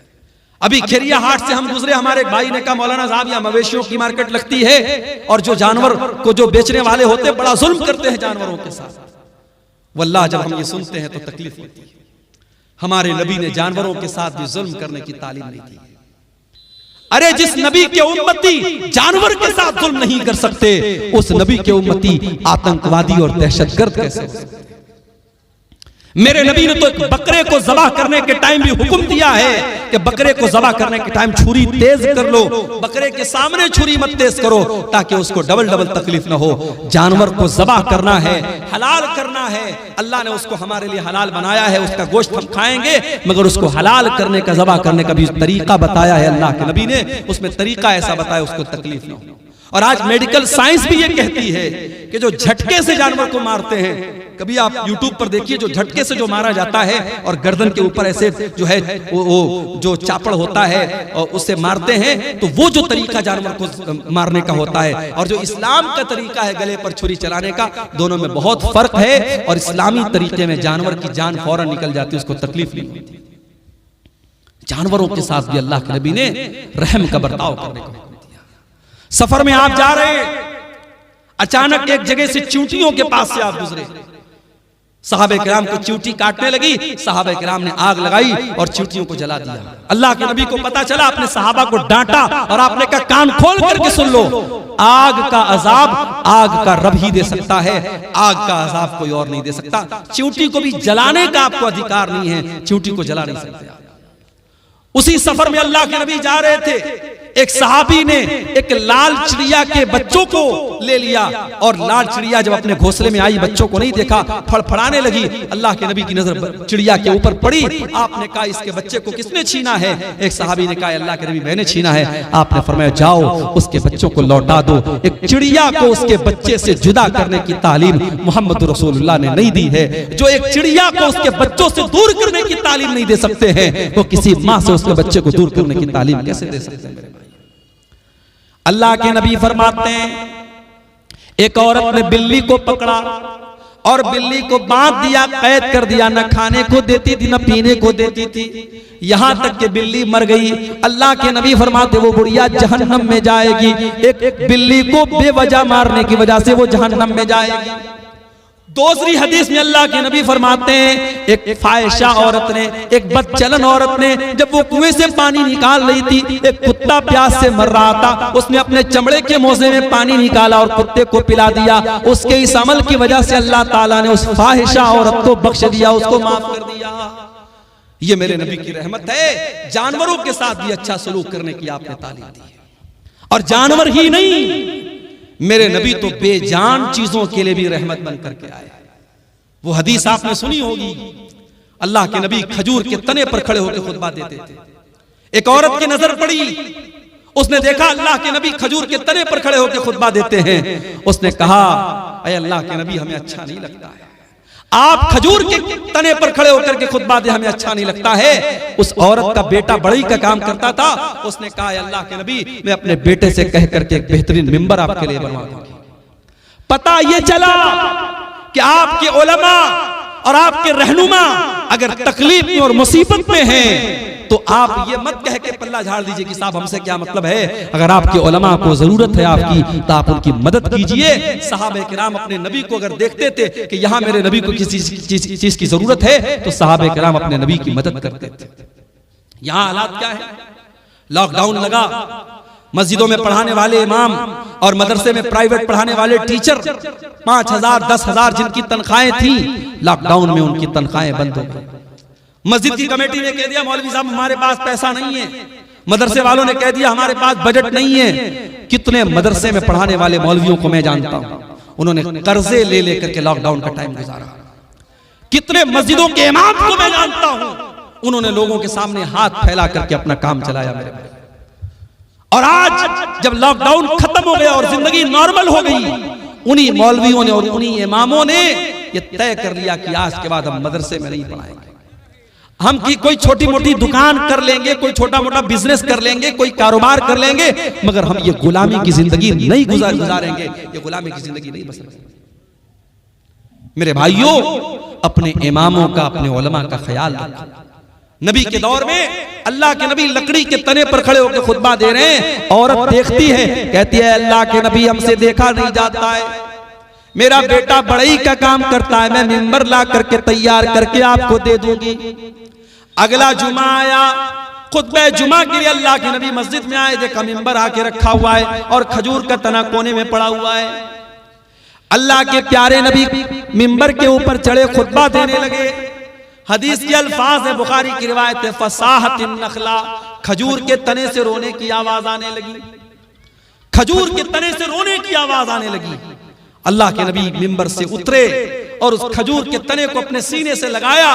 अभी खेरिया हाट से हम गुजरे, हमारे एक भाई ने कहा, मौलाना साहब यहाँ मवेशियों की मार्केट लगती है और जो जानवर को जो बेचने वाले होते हैं बड़ा जुल्म करते हैं जानवरों के साथ। वल्लाह जब हम ये सुनते हैं तो तकलीफ होती है। हमारे नबी ने जानवरों के साथ भी जुल्म करने की तालीम नहीं दी। अरे जिस नबी के उम्मती जानवर के साथ जुल्म नहीं कर सकते, उस नबी के उम्मती आतंकवादी और दहशतगर्द कैसे हो सकते? मेरे नबी ने तो एक बकरे को ज़बह करने के टाइम भी हुक्म दिया है कि बकरे को ज़बह करने के टाइम छुरी तेज कर लो, बकरे के सामने छुरी मत तेज करो ताकि उसको डबल डबल तकलीफ ना हो। जानवर को ज़बह करना है, हलाल करना है, अल्लाह ने उसको हमारे लिए हलाल बनाया है। उसका गोश्त हम खाएंगे, मगर उसको हलाल करने का, ज़बह करने का भी तरीका बताया है अल्लाह के नबी ने। उसमें तरीका ऐसा बताया उसको तकलीफ ना हो। और आज मेडिकल साइंस भी ये कहती है कि जो झटके से जानवर को मारते हैं, कभी आप YouTube पर देखिए, जो झटके से जो मारा जाता है और गर्दन के ऊपर ऐसे जो है वो जो चापड़ होता है और उससे मारते हैं, तो वो जो तरीका जानवर को मारने का होता है और जो इस्लाम का तरीका है गले पर छुरी चलाने का, दोनों में बहुत फर्क है। और इस्लामी तरीके में जानवर की जान फौरन निकल जाती है, उसको तकलीफ नहीं होती। जानवरों के साथ भी अल्लाह के नबी ने रहम का बर्ताव करने को दिया। सफर में आप जा रहे हैं, अचानक एक जगह से चींटियों के पास से आप गुजरे, सहाबे किराम को चींटी काटने लगी, सहाबे किराम ने आग लगाई और चींटियों को जला दिया। अल्लाह के नबी को पता चला, अपने सहाबा को डांटा और आपने कहा कान खोल करके सुन लो, आग का अजाब आग का रब ही दे सकता है, आग का अजाब कोई और नहीं दे सकता। चींटी को भी जलाने का आपको अधिकार नहीं है, चींटी को जला नहीं सकते। उसी सफर में अल्लाह के नबी जा रहे थे, एक सहाबी ने एक लाल चिड़िया के बच्चों को ले लिया और लाल चिड़िया जब अपने घोंसले में आई, बच्चों को नहीं देखा, फड़फड़ाने लगी। अल्लाह के नबी की नजर चिड़िया के ऊपर पड़ी। आपने कहा इसके बच्चे को किसने छीना है? एक सहाबी ने कहा अल्लाह के नबी मैंने छीना है। आपने फरमाया जाओ उसके बच्चों को लौटा दो। एक चिड़िया को उसके बच्चे से जुदा करने की तालीम मोहम्मद रसूलुल्लाह ने नहीं दी है। जो एक चिड़िया को उसके बच्चों से दूर करने की तालीम नहीं दे सकते हैं, वो किसी माँ से उसके बच्चे को दूर करने की तालीम कैसे दे सकते हैं? अल्लाह के नबी फरमाते हैं, एक औरत ने बिल्ली को पकड़ा और बिल्ली को बांध दिया, कैद कर दिया, न खाने को देती थी न पीने को देती थी, यहां तक कि बिल्ली मर गई। अल्लाह के नबी फरमाते वो बुढ़िया जहन्नम में जाएगी। एक बिल्ली को बेवजह मारने की वजह से वो जहन्नम में जाएगी। दूसरी हदीस में अल्लाह के नबी फरमाते हैं, एक फाहिशा औरत ने, एक बदचलन औरत ने, जब वो कुएं से पानी निकाल रही थी, एक कुत्ता प्यास से मर रहा था, उसने अपने चमड़े के मोजे में पानी निकाला और कुत्ते को पिला दिया। उसके इस अमल की वजह से अल्लाह ताला ने उस फाहिशा औरत को बख्श दिया, उसको माफ कर दिया। ये मेरे नबी की रहमत है। जानवरों के साथ भी अच्छा सलूक करने की आपने तालीम दी है। और जानवर ही नहीं, मेरे नबी तो बेजान चीजों के लिए भी रहमत बन करके आए। वो हदीस आपने सुनी होगी, अल्लाह के नबी खजूर के तने पर खड़े होकर खुतबा देते थे। एक औरत की नजर पड़ी, उसने देखा अल्लाह के नबी खजूर के तने पर खड़े होकर खुतबा देते हैं। उसने कहा, अरे अल्लाह के नबी, हमें अच्छा नहीं लगता है, आप खजूर के तने पर खड़े होकर के खुतबा दे, हमें अच्छा नहीं लगता है। उस औरत का बेटा बढ़ई का काम करता था, उसने कहा, अल्लाह के नबी, मैं अपने बेटे से कह करके एक बेहतरीन मिंबर आपके लिए बनवा दूंगी। पता ये चला कि आपके उलमा और आपके रहनुमा अगर तकलीफ में और मुसीबत में हैं तो आप ये मत कह के पल्ला झाड़ दीजिए कि साहब हमसे क्या मतलब है। अगर आपके उलमा को जरूरत है आपकी, तो आप उनकी मदद कीजिए। सहाबे किराम अपने नबी को अगर देखते थे कि यहाँ मेरे नबी को किसी चीज की जरूरत है, तो सहाबे किराम अपने नबी की मदद करते थे। यहाँ हालात क्या है, लॉकडाउन लगा, मस्जिदों में पढ़ाने वाले इमाम और मदरसे में प्राइवेट पढ़ाने वाले टीचर 5,000 10,000 जिनकी तनख्वाहें थी, लॉकडाउन में उनकी तनख्वाहें बंद हो गई। मस्जिद की कमेटी ने कह दिया, मौलवी साहब हमारे पास पैसा नहीं है। मदरसे वालों ने कह दिया, हमारे पास बजट नहीं है। कितने मदरसे में पढ़ाने वाले मौलवियों को मैं जानता हूं, उन्होंने कर्जे ले लेकर के लॉकडाउन का टाइम गुजारा। कितने मस्जिदों के इमाम को मैं जानता हूं, उन्होंने लोगों के सामने हाथ फैला करके अपना काम चलाया मेरे भाई। और आज जब लॉकडाउन खत्म हो गया और जिंदगी नॉर्मल हो गई, उन्हीं मौलवियों ने और उन्हीं इमामों ने ये तय कर लिया कि आज के बाद हम मदरसे में नहीं पढ़ाएंगे। हम की कोई छोटी मोटी दुकान कर लेंगे, कोई छोटा मोटा बिजनेस कर लेंगे, कोई कारोबार कर लेंगे, मगर हम ये गुलामी की जिंदगी नहीं गुजारेंगे, ये गुलामी की जिंदगी नहीं बसरेंगे। मेरे भाइयों, अपने इमामों का, अपने उलमा का ख्याल रखें। नबी के दौर में अल्लाह के नबी लकड़ी के तने पर खड़े होकर खुतबा दे रहे हैं। औरत देखती है, कहती है, अल्लाह के नबी हमसे देखा नहीं जाता है, मेरा बेटा बढ़ई का काम करता है, मैं मिंबर ला करके तैयार करके आपको दे दूंगी। अगला जुमा आया, खुतबे जुमा के लिए अल्लाह के नबी मस्जिद में आए, देखा मिंबर आके रखा हुआ है और खजूर का तना कोने में पड़ा हुआ है। अल्लाह के प्यारे नबी मिंबर के ऊपर चढ़े, खुतबा देने लगे। हदीस के अल्फाज है, बुखारी की रिवायत है, फसाहतिन नखला, खजूर के तने से रोने की आवाज आने लगी। खजूर के तने से रोने की आवाज आने लगी। अल्लाह के नबी मिंबर से उतरे और उस खजूर के तने को अपने सीने से लगाया।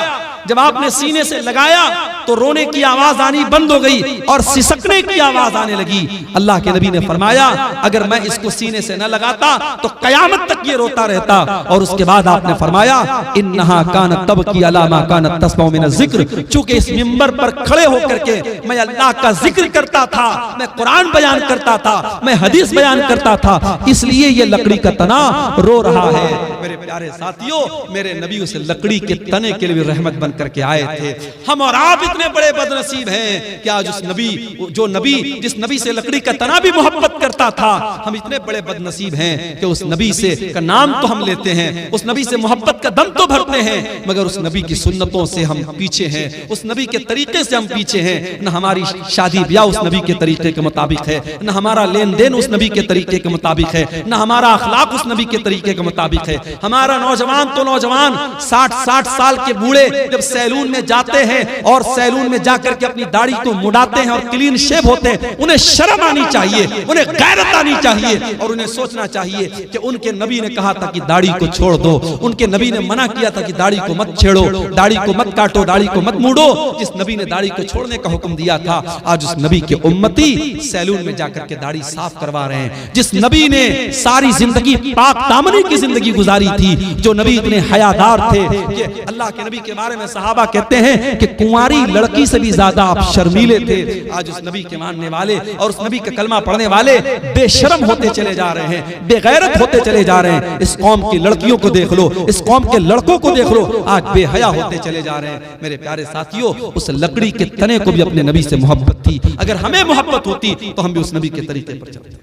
जब आपने सीने से लगाया तो रोने की आवाज आनी बंद हो गई और सिसकने की आवाज आने लगी। अल्लाह के नबी ने फरमाया, अगर मैं इसको सीने से न लगाता तो कयामत तक ये रोता रहता। और उसके बाद आपने फरमाया, इन्नहा कानत तबकी अला मा कानत तस्मउ मिन ज़िक्र, चूंकि इस मिंबर पर खड़े होकर के मैं अल्लाह का जिक्र करता था, मैं कुरान बयान करता था, मैं हदीस बयान करता था, इसलिए ये लकड़ी का तना रो रहा है। मेरे प्यारे साथियों, मेरे नबी उस लकड़ी के तने के लिए रहमत बन करके आए थे। हम और आप इतने बड़े बदनसीब हैं कि आज उस नबी, जो नबी जिस नबी से लकड़ी का तना भी मोहब्बत करता था, हम इतने बड़े बदनसीब हैं कि उस नबी से का नाम तो हम लेते हैं, उस नबी से मोहब्बत का दम तो भरते हैं, मगर उस नबी की सुन्नतों से हम पीछे हैं, उस नबी के तरीके से हम पीछे हैं। न हमारी शादी ब्याह उस नबी के तरीके के मुताबिक है, न हमारा लेन देन उस नबी के तरीके के मुताबिक है, न हमारा अखलाक उस नबी के तरीके के मुताबिक है। हमारा नौजवान तो नौजवान 60 साल के बूढ़े जब सैलून में जाते हैं और सैलून में जाकर के अपनी दाढ़ी को मुड़ाते हैं और क्लीन शेव होते हैं, उन्हें शर्म आनी चाहिए, उन्हें गैरत आनी चाहिए और उन्हें सोचना चाहिए कि उनके नबी ने कहा था कि दाढ़ी को छोड़ दो, उनके नबी ने मना किया था कि दाढ़ी को मत छेड़ो, दाढ़ी को मत काटो, दाढ़ी को मत मूड़ो। जिस नबी ने दाढ़ी को छोड़ने का हुक्म दिया था, आज उस नबी के उम्मती सैलून में जाकर के दाढ़ी साफ करवा रहे हैं। जिस नबी ने सारी जिंदगी पाक दामनी की जिंदगी गुजारी थी, जो नबी इतने हयादार थे कि अल्लाह के नबी के बारे में सहाबा कहते हैं कि कुंवारी लड़की से भी ज्यादा आप शर्मीले थे, आज उस नबी के मानने वाले और उस नबी का कलमा पढ़ने वाले बेशर्म होते चले जा रहे हैं, बेगैरत होते चले जा रहे हैं। इस कौम की लड़कियों को देख लो, इस कौम के लड़कों को देख लो, आज बेहया होते चले जा रहे हैं। मेरे प्यारे साथियों, उस लकड़ी के तने को भी अपने नबी से मोहब्बत थी। अगर हमें मोहब्बत होती तो हम भी उस नबी के तरीके पर चलते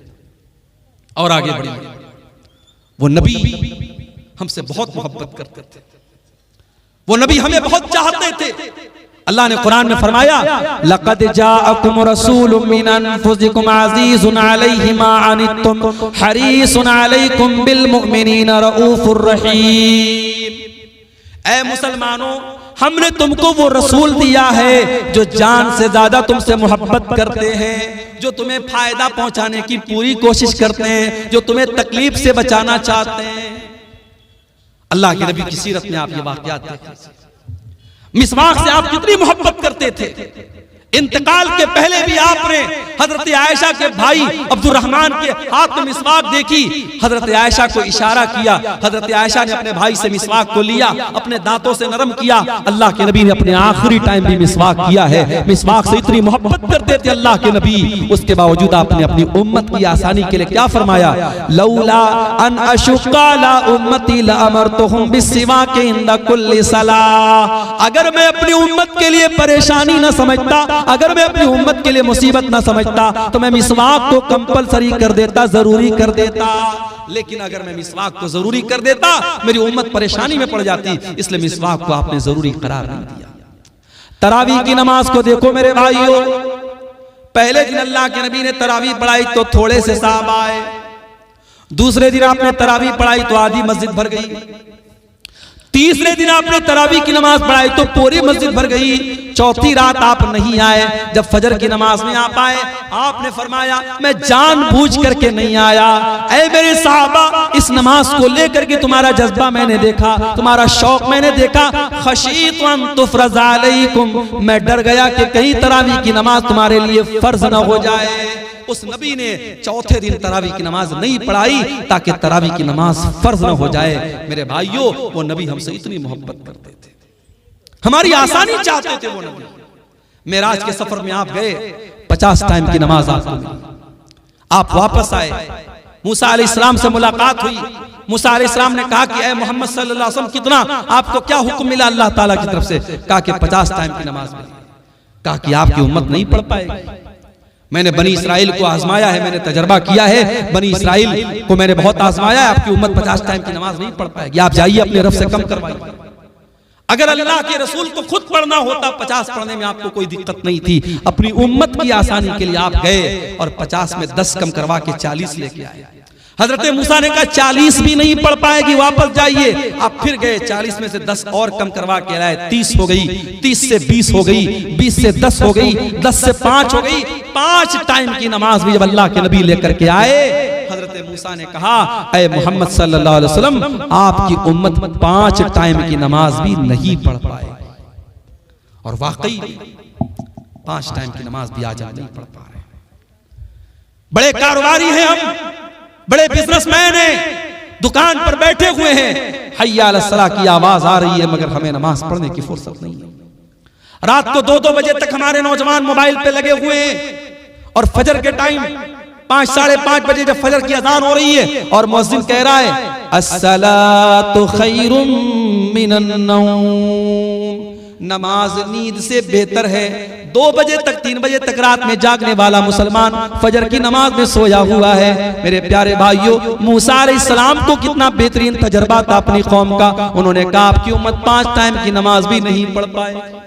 और आगे बढ़ेंगे। वो नबी हमसे बहुत मोहब्बत करते थे, वो नबी हमें बहुत चाहते थे। अल्लाह ने कुरान में फरमाया, लक़द जाअकुम रसूलुम मिन अनफुसिकुम अज़ीज़ुन अलैहि मा अनित्तुम हरीसुन अलैकुम बिल मुमिनीना रऊफुर रहीम। ऐ मुसलमानों, हमने तुमको वो रसूल दिया है जो जान से ज्यादा तुमसे मोहब्बत करते हैं, जो तुम्हें फायदा पहुंचाने की पूरी कोशिश करते हैं, जो तुम्हें तकलीफ से बचाना चाहते हैं। अल्लाह के नबी की सीरत में आप ये वाक़यात देखें। मिसवाक से आप कितनी मोहब्बत करते थे। इंतकाल के पहले भी आपने हजरत आयशा के भाई अब्दुर्रहमान के हाथ में मिसवाक देखी, हजरत आयशा को इशारा किया, हजरत आयशा ने अपने भाई से मिसवाक को लिया, अपने दांतों से नरम किया। अल्लाह के नबी ने अपने आखिरी टाइम भी मिसवाक किया है। मिसवाक से इतनी मोहब्बत करते थे अल्लाह के नबी, उसके बावजूद आपने अपनी उम्मत की आसानी के लिए क्या फरमाया, लौला अन अशुक्का ला उम्मती लअमरतुहुम बिस्सिवाक इंदा कुल्ली सलाह। अगर मैं अपनी उम्मत के लिए परेशानी न समझता, अगर मैं अपनी उम्मत के लिए मुसीबत ना समझता तो मैं मिसवाक को कंपलसरी कर देता, जरूरी कर देता। लेकिन अगर मैं मिसवाक को जरूरी कर देता मेरी उम्मत परेशानी में पड़ जाती, इसलिए मिसवाक को आपने जरूरी करार नहीं दिया। तरावी की नमाज को देखो मेरे भाइयों, पहले दिन अल्लाह के नबी ने तरावी पढ़ाई तो थोड़े से साहब आए, दूसरे दिन आपने तरावी पढ़ाई तो आधी मस्जिद भर गई, तीसरे दिन आपने तरावी की नमाज पढ़ाई तो पूरी मस्जिद भर गई, चौथी रात आप नहीं आए। जब फजर की नमाज में आप आए आपने फरमाया मैं जानबूझ करके नहीं आया। ऐ मेरे साहबा, इस नमाज को लेकर के तुम्हारा जज्बा मैंने देखा, तुम्हारा शौक मैंने देखा। खशीतु अन तुफरज़ अलैकुम, मैं डर गया कि कहीं तरावी की नमाज तुम्हारे लिए फर्ज न हो जाए। उस नबी ने चौथे दिन तरावी की नमाज नहीं पढ़ाई ताकि तरावी की नमाज फर्ज न हो जाए। मेरे भाइयों, वो नबी हमसे इतनी मोहब्बत करते थे, हमारी आसानी चाहते थे वो नबी। मेराज के सफर में आप गए, 50 टाइम की नमाज आपको मिली, आप वापस आए, मूसा अलैहिस्सलाम से मुलाकात हुई। मूसा अलैहिस्सलाम ने कहा कि ऐ मोहम्मद सल्लल्लाहु अलैहि वसल्लम, कितना आपको क्या हुक्म मिला अल्लाह ताला की तरफ से? कहा कि 50 टाइम की नमाज मिली। कहा कि आपकी उम्मत नहीं पढ़ पाएगी। मैंने बनी इसराइल को आजमाया है, मैंने तजर्बा किया है, बनी इसराइल को मैंने बहुत आजमाया है, आपकी उम्मत 50 टाइम की नमाज नहीं पढ़ पाएगी, आप जाइए अपने रब से कम करवाइए। अगर अल्लाह के रसूल को खुद पढ़ना होता 50 पढ़ने में आपको कोई दिक्कत नहीं थी, अपनी उम्मत की आसानी के लिए आप गए और 50 में 10 कम करवा के 40 लेके आए। हजरत मूसा ने कहा 40 भी नहीं पढ़ पाएगी, वापस जाइए। आप फिर गए, 40 में से 10 और कम करवा के लाए, 30 हो गई, 30 से 20 हो गई, 20 से 10 हो गई, 10 से 5 हो गई। 5 टाइम की नमाज भी जब अल्लाह के नबी लेकर के आए, हजरत मूसा ने कहा ऐ मोहम्मद सल्लल्लाहु अलैहि वसल्लम, आपकी उम्मत 5 टाइम की नमाज भी नहीं पढ़ पाएगी। और वाकई 5 टाइम की नमाज भी आज नहीं पढ़ पा रहे। बड़े कारोबारी हैं हम, बड़े बिजनेसमैन हैं, दुकान पर बैठे हुए हैं, हय्या अलस सलाह की आवाज आ रही है, मगर हमें नमाज पढ़ने की फुर्सत नहीं है। रात को 2-2 बजे तक हमारे नौजवान मोबाइल पे लगे हुए हैं और फजर के टाइम 5 साढ़े 5 बजे जब फजर की अजान हो रही है और मुअज्जिन कह रहा है अस्सलातु खैरुम मिनन नौम, नमाज नींद से बेहतर है। 2 बजे तक 3 बजे तक रात में जागने वाला मुसलमान फजर की नमाज में सोया हुआ है। मेरे प्यारे भाइयों, मूसा अलैहिस्सलाम को कितना बेहतरीन तजर्बा था अपनी कौम का। उन्होंने कहा आपकी उम्मत 5 टाइम की नमाज भी नहीं पढ़ पाए।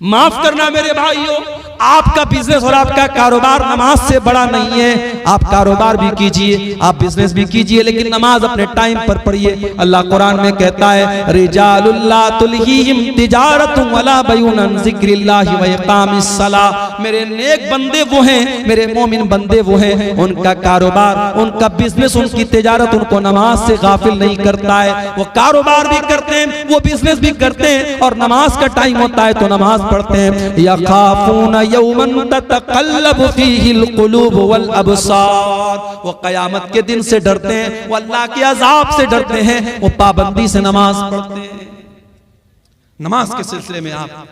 माफ करना मेरे भाइयों, आपका बिजनेस और आपका कारोबार नमाज से बड़ा नहीं है। आप कारोबार भी कीजिए, आप बिजनेस भी कीजिए, लेकिन नमाज अपने टाइम पर पढ़िए। अल्लाह कुरान में कहता है रिजालुल ला तुल्हीहिम तिजारतुन वला बैउन अन ज़िक्रिल्लाहि व इक़ामिस सलाह। मेरे नेक बंदे वो हैं, मेरे मोमिन बंदे वो हैं, उनका कारोबार, उनका बिजनेस, उनकी तिजारत उनको नमाज से गाफिल नहीं करता है। वो कारोबार भी करते हैं, वो बिजनेस भी करते हैं, और नमाज का टाइम होता है तो नमाज पढ़ते हैं। यखाफून यौमन ततक़ल्लबु फ़ीहिल क़ुलूब वल अबसार, वो क़यामत के दिन से डरते हैं, वो अल्लाह के अज़ाब से डरते हैं, वो पाबंदी से नमाज पढ़ते हैं। नमाज के सिलसिले में आप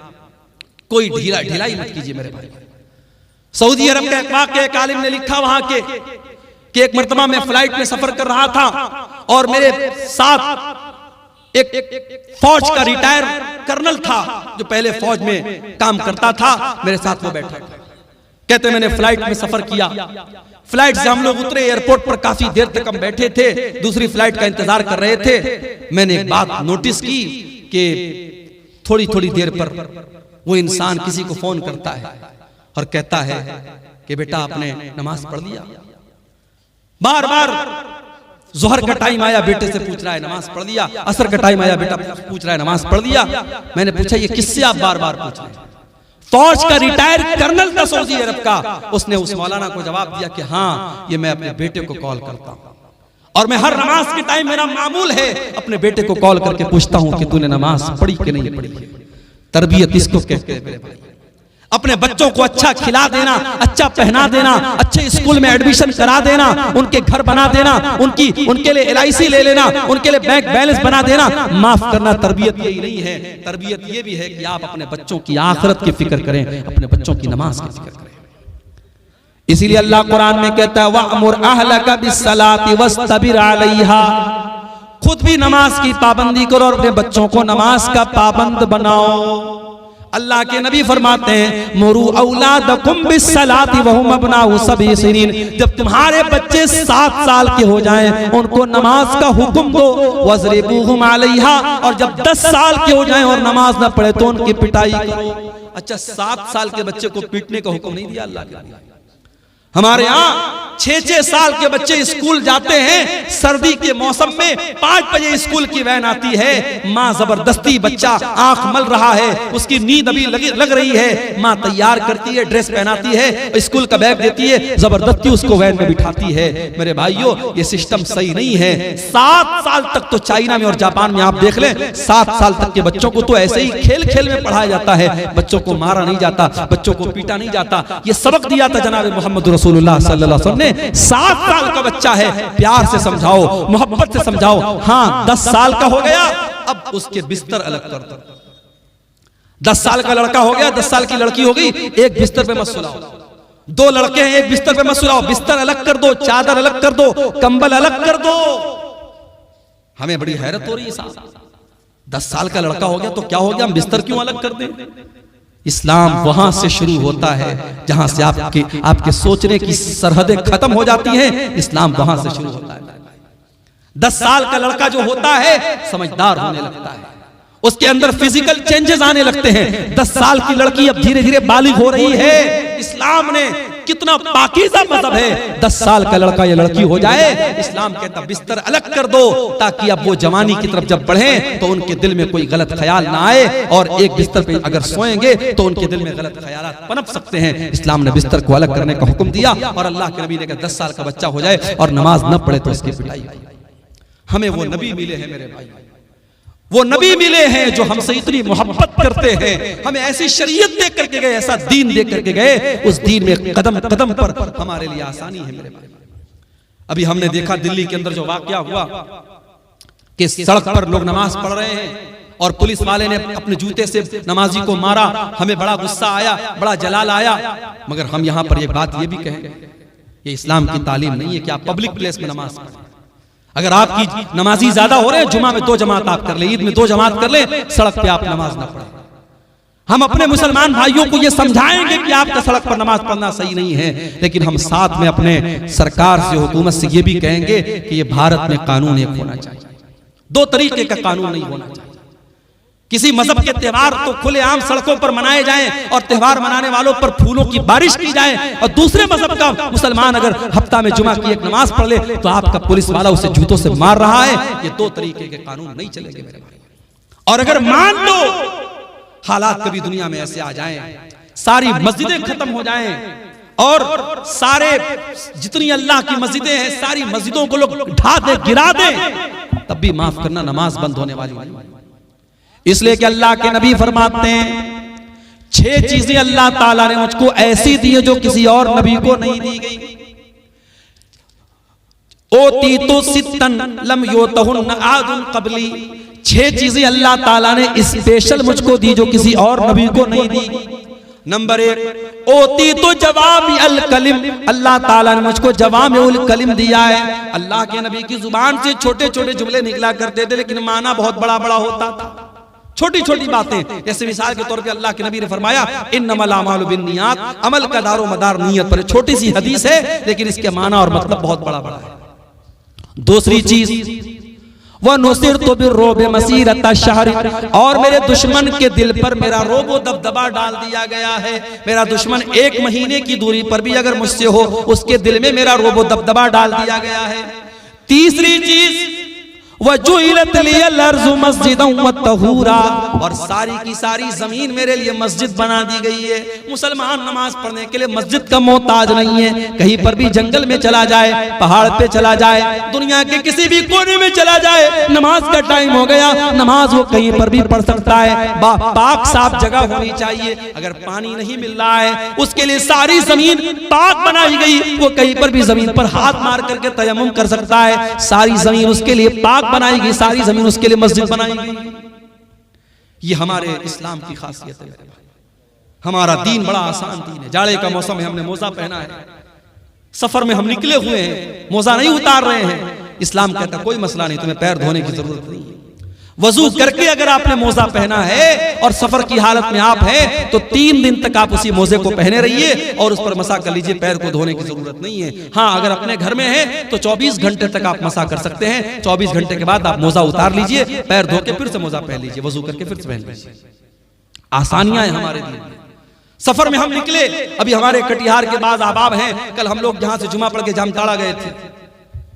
कोई ढिलाई मत कीजिए मेरे भाई। सऊदी अरब का एक वाक़या एक आलिम ने लिखा वहां के कि एक मर्तबा मैं फ्लाइट में सफर कर रहा था और मेरे साथ एक फौज का रिटायर कर्नल था जो पहले फौज में काम करता था, मेरे साथ वो बैठा था। कहते मैंने फ्लाइट में सफर किया, फ्लाइट से हम लोग उतरे, एयरपोर्ट पर काफी देर तक हम बैठे थे, दूसरी फ्लाइट का इंतजार कर रहे थे। मैंने एक बात नोटिस की कि थोड़ी थोड़ी देर पर वो इंसान किसी को फोन करता है और कहता है कि बेटा आपने नमाज पढ़ लिया। बार बार जोहर का टाइम आया, बेटे से पूछ रहा है नमाज पढ़ लिया। असर का टाइम आया, बेटा पूछ रहा है नमाज पढ़ लिया। मैंने पूछा ये किससे आप बार बार पूछ रहे हैं? फौज का रिटायर कर्नल था सऊदी अरब का। उसने उस मौलाना को जवाब दिया कि हाँ, ये मैं अपने बेटे को कॉल करता हूँ और मैं हर नमाज के टाइम मेरा मामूल है अपने बेटे को कॉल करके पूछता हूँ कि तूने नमाज पढ़ी कि नहीं पढ़ी है। तरबियत इसको कहते हैं मेरे भाई। अपने बच्चों को अच्छा खिला देना, अच्छा पहना देना, अच्छे स्कूल में एडमिशन करा देना, उनके घर बना देना, उनके लिए LIC ले लेना, उनके लिए बैंक बैलेंस बना देना। माफ करना, तरबियत यही नहीं है। तरबियत ये भी है कि आप अपने बच्चों की आखिरत की फिक्र करें, अपने बच्चों की नमाज की फिक्र करें। इसीलिए अल्लाह कुरान में कहता है वअमुर अहलका बिस्सलाति वस्तबिर अलैहा, खुद भी नमाज की पाबंदी करो और अपने बच्चों को नमाज का पाबंद बनाओ। अल्लाह के नबी फरमाते हैं मुरू औलादकुम बिस्सलाति वहुम अबनाउ सबई सिनीन, जब तुम्हारे बच्चे 7 साल के हो जाएं उनको नमाज का हुक्म दो। वज़रिबूहुम अलैहा, और जब 10 साल के हो जाएं और नमाज ना पढ़े तो उनकी पिटाई करो। अच्छा, 7 साल के बच्चे को पीटने का हुक्म नहीं दिया अल्लाह ने। हमारे यहाँ 6-6 साल के बच्चे स्कूल जाते हैं, सर्दी के मौसम में 5 बजे स्कूल की वैन आती है, माँ जबरदस्ती, बच्चा आंख मल रहा है, उसकी नींद अभी लग रही है, माँ तैयार करती है, ड्रेस पहनाती है, स्कूल का बैग देती है, जबरदस्ती उसको वैन में बिठाती है। मेरे भाइयों, ये सिस्टम सही नहीं है। 7 साल तक तो चाइना में और जापान में आप देख लें, 7 साल तक के बच्चों को तो ऐसे ही खेल खेल में पढ़ाया जाता है। बच्चों को मारा नहीं जाता, बच्चों को पीटा नहीं जाता। ये सबक दिया था जनाब मोहम्मद रसूलुल्लाह सल्लल्लाहु अलैहि वसल्लम ने। 7 साल का बच्चा है, प्यार से समझाओ, मोहब्बत से समझाओ। हाँ, 10 साल का हो गया, अब उसके बिस्तर अलग कर दो। 10 साल का लड़का हो गया, 10 साल की लड़की हो गई, एक बिस्तर पे मत सुलाओ। 2 लड़के हैं, एक बिस्तर पे मत सुलाओ, बिस्तर अलग कर दो, चादर अलग कर दो, कंबल अलग कर दो। हमें बड़ी हैरत हो रही है साहब, 10 साल का लड़का हो गया तो क्या हो गया, हम बिस्तर क्यों अलग कर दें? इस्लाम वहां से शुरू होता है जहां से आपके सोचने की सरहदें खत्म हो जाती हैं। इस्लाम वहां से शुरू होता है। 10 साल का लड़का जो होता है समझदार होने लगता है, उसके अंदर फिजिकल चेंजेस आने लगते हैं। 10 साल की लड़की अब धीरे धीरे बालिग हो रही है। इस्लाम ने कितना पाकीज़ा मज़हब है, 10 साल का लड़का या लड़की हो जाए, इस्लाम कहता बिस्तर अलग कर दो, ताकि अब वो जवानी की तरफ जब बढ़े तो उनके दिल में कोई गलत ख्याल ना आए, और एक बिस्तर पे अगर सोएंगे तो उनके दिल में गलत ख्यालात पनप सकते हैं। इस्लाम ने बिस्तर को अलग करने का हुक्म दिया, और अल्लाह के नबी ने कहा 10 साल का बच्चा हो जाए और नमाज न पढ़े तो उसकी पिटाई। हमें वो नबी मिले हैं मेरे भाई, वो नबी मिले हैं जो हमसे इतनी मोहब्बत करते हैं, हमें ऐसी शरीयत दे करके गए, ऐसा दीन दे करके गए, उस दीन में कदम कदम पर हमारे लिए आसानी है मेरे भाई। अभी हमने देखा दिल्ली के अंदर जो वाकया हुआ कि सड़क पर लोग नमाज पढ़ रहे हैं और पुलिस वाले ने अपने जूते से नमाजी को मारा। हमें बड़ा गुस्सा आया, बड़ा जलाल आया, मगर हम यहाँ पर एक बात ये भी कहें, ये इस्लाम की तालीम नहीं है कि आप पब्लिक प्लेस में नमाज पढ़ें। अगर आपकी नमाजी ज्यादा हो रहे हैं, जुमा में 2 जमात आप कर ले, ईद में 2 जमात कर ले, सड़क पे आप नमाज ना पढ़ें। हम अपने मुसलमान भाइयों को ये समझाएंगे कि आपका सड़क पर नमाज पढ़ना सही नहीं है, लेकिन हम साथ में अपने सरकार से, हुकूमत से ये भी कहेंगे कि ये भारत में कानून एक होना चाहिए। 2 तरीके का कानून नहीं होना चाहिए। किसी मजहब के त्योहार तो खुलेआम सड़कों पर मनाए जाएं और त्योहार मनाने वालों पर फूलों की बारिश की जाए, और दूसरे मजहब का मुसलमान अगर हफ्ता में जुमा की एक नमाज पढ़ ले तो आपका पुलिस वाला उसे जूतों से मार रहा है। ये 2 तरीके के कानून नहीं चलेंगे मेरे भाई। और अगर मान लो हालात कभी दुनिया में ऐसे आ जाएं, सारी मस्जिदें खत्म हो जाएं और सारे जितनी अल्लाह की मस्जिदें हैं सारी मस्जिदों को लोग ढा दे, गिरा दे, तब भी माफ करना नमाज बंद होने वाली नहीं। इसलिए कि अल्लाह के नबी फरमाते हैं 6 चीजें अल्लाह ताला ने मुझको ऐसी दी है जो किसी और नबी को नहीं दी गई। ओती तो सित्तन लम योतहुन आदुन कबली, 6 चीजें अल्लाह ताला ने स्पेशल मुझको दी जो किसी और नबी को नहीं दी। नंबर 1, ओती तो जवामी अल कलिम, अल्लाह ताला ने मुझको जवामी उल कलिम दिया है। अल्लाह के नबी की जुबान से छोटे छोटे जुमले निकला करते थे, लेकिन माना बहुत बड़ा बड़ा होता था। छोटी छोटी बातें, जैसे मिसाल के तौर पे अल्लाह के नबी ने फरमाया इन्नमल अमालु बिन्नियात, अमल का दारो मदार नियत पर। छोटी सी हदीस है लेकिन इसके माना और मतलब बहुत बड़ा बड़ा है। दूसरी चीज, वह नुसिरतु बिर्रुब मसीरत शहर, और मेरे दुश्मन के दिल पर मेरा रोबो दबदबा डाल दिया गया है। मेरा दुश्मन 1 महीने की दूरी पर भी अगर मुझसे हो, उसके दिल में मेरा रोबो दबदबा डाल दिया गया है। तीसरी चीज वजुइलत लियल अर्ज़ु मस्जिदन व तहूरा, और सारी की सारी जमीन मेरे लिए मस्जिद बना दी गई है। मुसलमान नमाज पढ़ने के लिए मस्जिद का मोहताज नहीं है। कहीं पर भी जंगल में चला जाए, पहाड़ पे चला जाए, दुनिया के किसी भी कोने में चला जाए, नमाज का टाइम हो गया, नमाज वो कहीं पर भी पढ़ सकता है। पाक साफ जगह होनी चाहिए। अगर पानी नहीं मिल रहा है, उसके लिए सारी जमीन पाक बनाई गई, वो कहीं पर भी जमीन पर हाथ मार करके तयम्मुम कर सकता है। सारी जमीन उसके लिए पाक बनाई गई, सारी जमीन उसके लिए मस्जिद बनाई गई। ये हमारे इस्लाम की खासियत है। हमारा दीन बड़ा आसान दीन है। जाड़े का मौसम है, हमने मोजा पहना है, सफर में हम निकले हुए हैं, मोजा नहीं उतार रहे हैं। इस्लाम कहता कोई मसला नहीं, तुम्हें पैर धोने की जरूरत नहीं है। वजू करके अगर आपने मोजा पहना है और सफर की हालत में आप हैं, तो 3 दिन तक आप उसी मोजे को पहने रहिए और उस पर मसा कर लीजिए, पैर को धोने की जरूरत नहीं है। हाँ, अगर अपने घर में है तो 24 घंटे तक आप मसा कर सकते हैं। 24 घंटे के बाद आप मोजा उतार लीजिए, पैर धो के फिर से मोजा पहन लीजिए, वजू करके फिर से पहन लीजिए। आसानियां हैं हमारे दिन में। सफर में हम निकले, अभी हमारे कटिहार के बाद आबाब हैं, कल हम लोग यहाँ से जुमा पढ़ के जामताड़ा गए थे,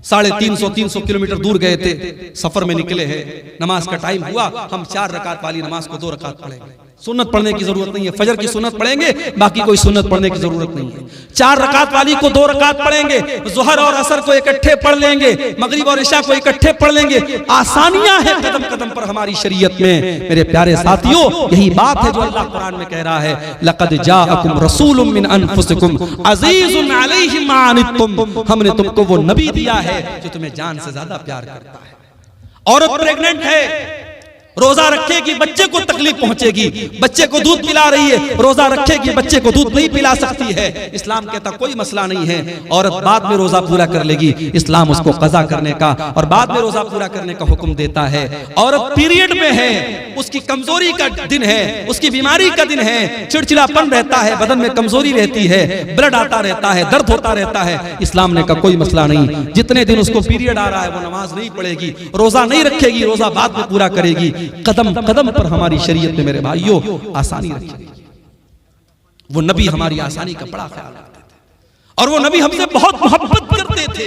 350 किलोमीटर दूर गए थे, सफर में निकले हैं। नमाज का टाइम हुआ, हम 4 रकात वाली नमाज को 2 रकात पढ़ेंगे। सुन्नत पढ़ने की जरूरत नहीं है, फजर की सुन्नत पढ़ेंगे, बाकी कोई सुन्नत पढ़ने की जरूरत नहीं है। 4 रकात वाली को 2 रकात पढ़ेंगे, जोहर और असर को इकट्ठे पढ़ लेंगे, मगरिब और इशा को इकट्ठे पढ़ लेंगे। आसानियां हैं कदम कदम पर हमारी शरीयत में। मेरे प्यारे साथियों, यही बात है जो अल्लाह कुरान में कह रहा है, लक़द जाअकुम रसूलुम मिन अनफुसिकुम अज़ीज़ुन अलैहि मा अनित्तुम। हमने तुमको वो नबी दिया है जो तुम्हें जान से ज्यादा प्यार करता है। औरत प्रेग्नेंट है, रोजा रखेगी, बच्चे को तकलीफ पहुंचेगी, बच्चे को दूध पिला रही है, रोजा रखेगी, बच्चे को दूध नहीं पिला सकती है। इस्लाम कहता कोई मसला नहीं है, औरत बाद में रोजा पूरा कर लेगी। इस्लाम उसको कज़ा करने का और बाद में रोजा पूरा करने का हुक्म देता है। औरत पीरियड में है, उसकी कमजोरी का दिन है, उसकी बीमारी का दिन है, चिड़चिड़ापन रहता है, बदन में कमजोरी रहती है, ब्लड आता रहता है, दर्द होता रहता है। इस्लाम ने कहा कोई मसला नहीं, जितने दिन उसको पीरियड आ रहा है वो नमाज नहीं पढ़ेगी, रोजा नहीं रखेगी, रोजा बाद में पूरा करेगी। कदम कदम पर हमारी शरीयत में मेरे भाइयों आसानी रखी गई। वो नबी हमारी आसानी का बड़ा ख्याल रखते थे और वो नबी हमसे बहुत मोहब्बत करते थे।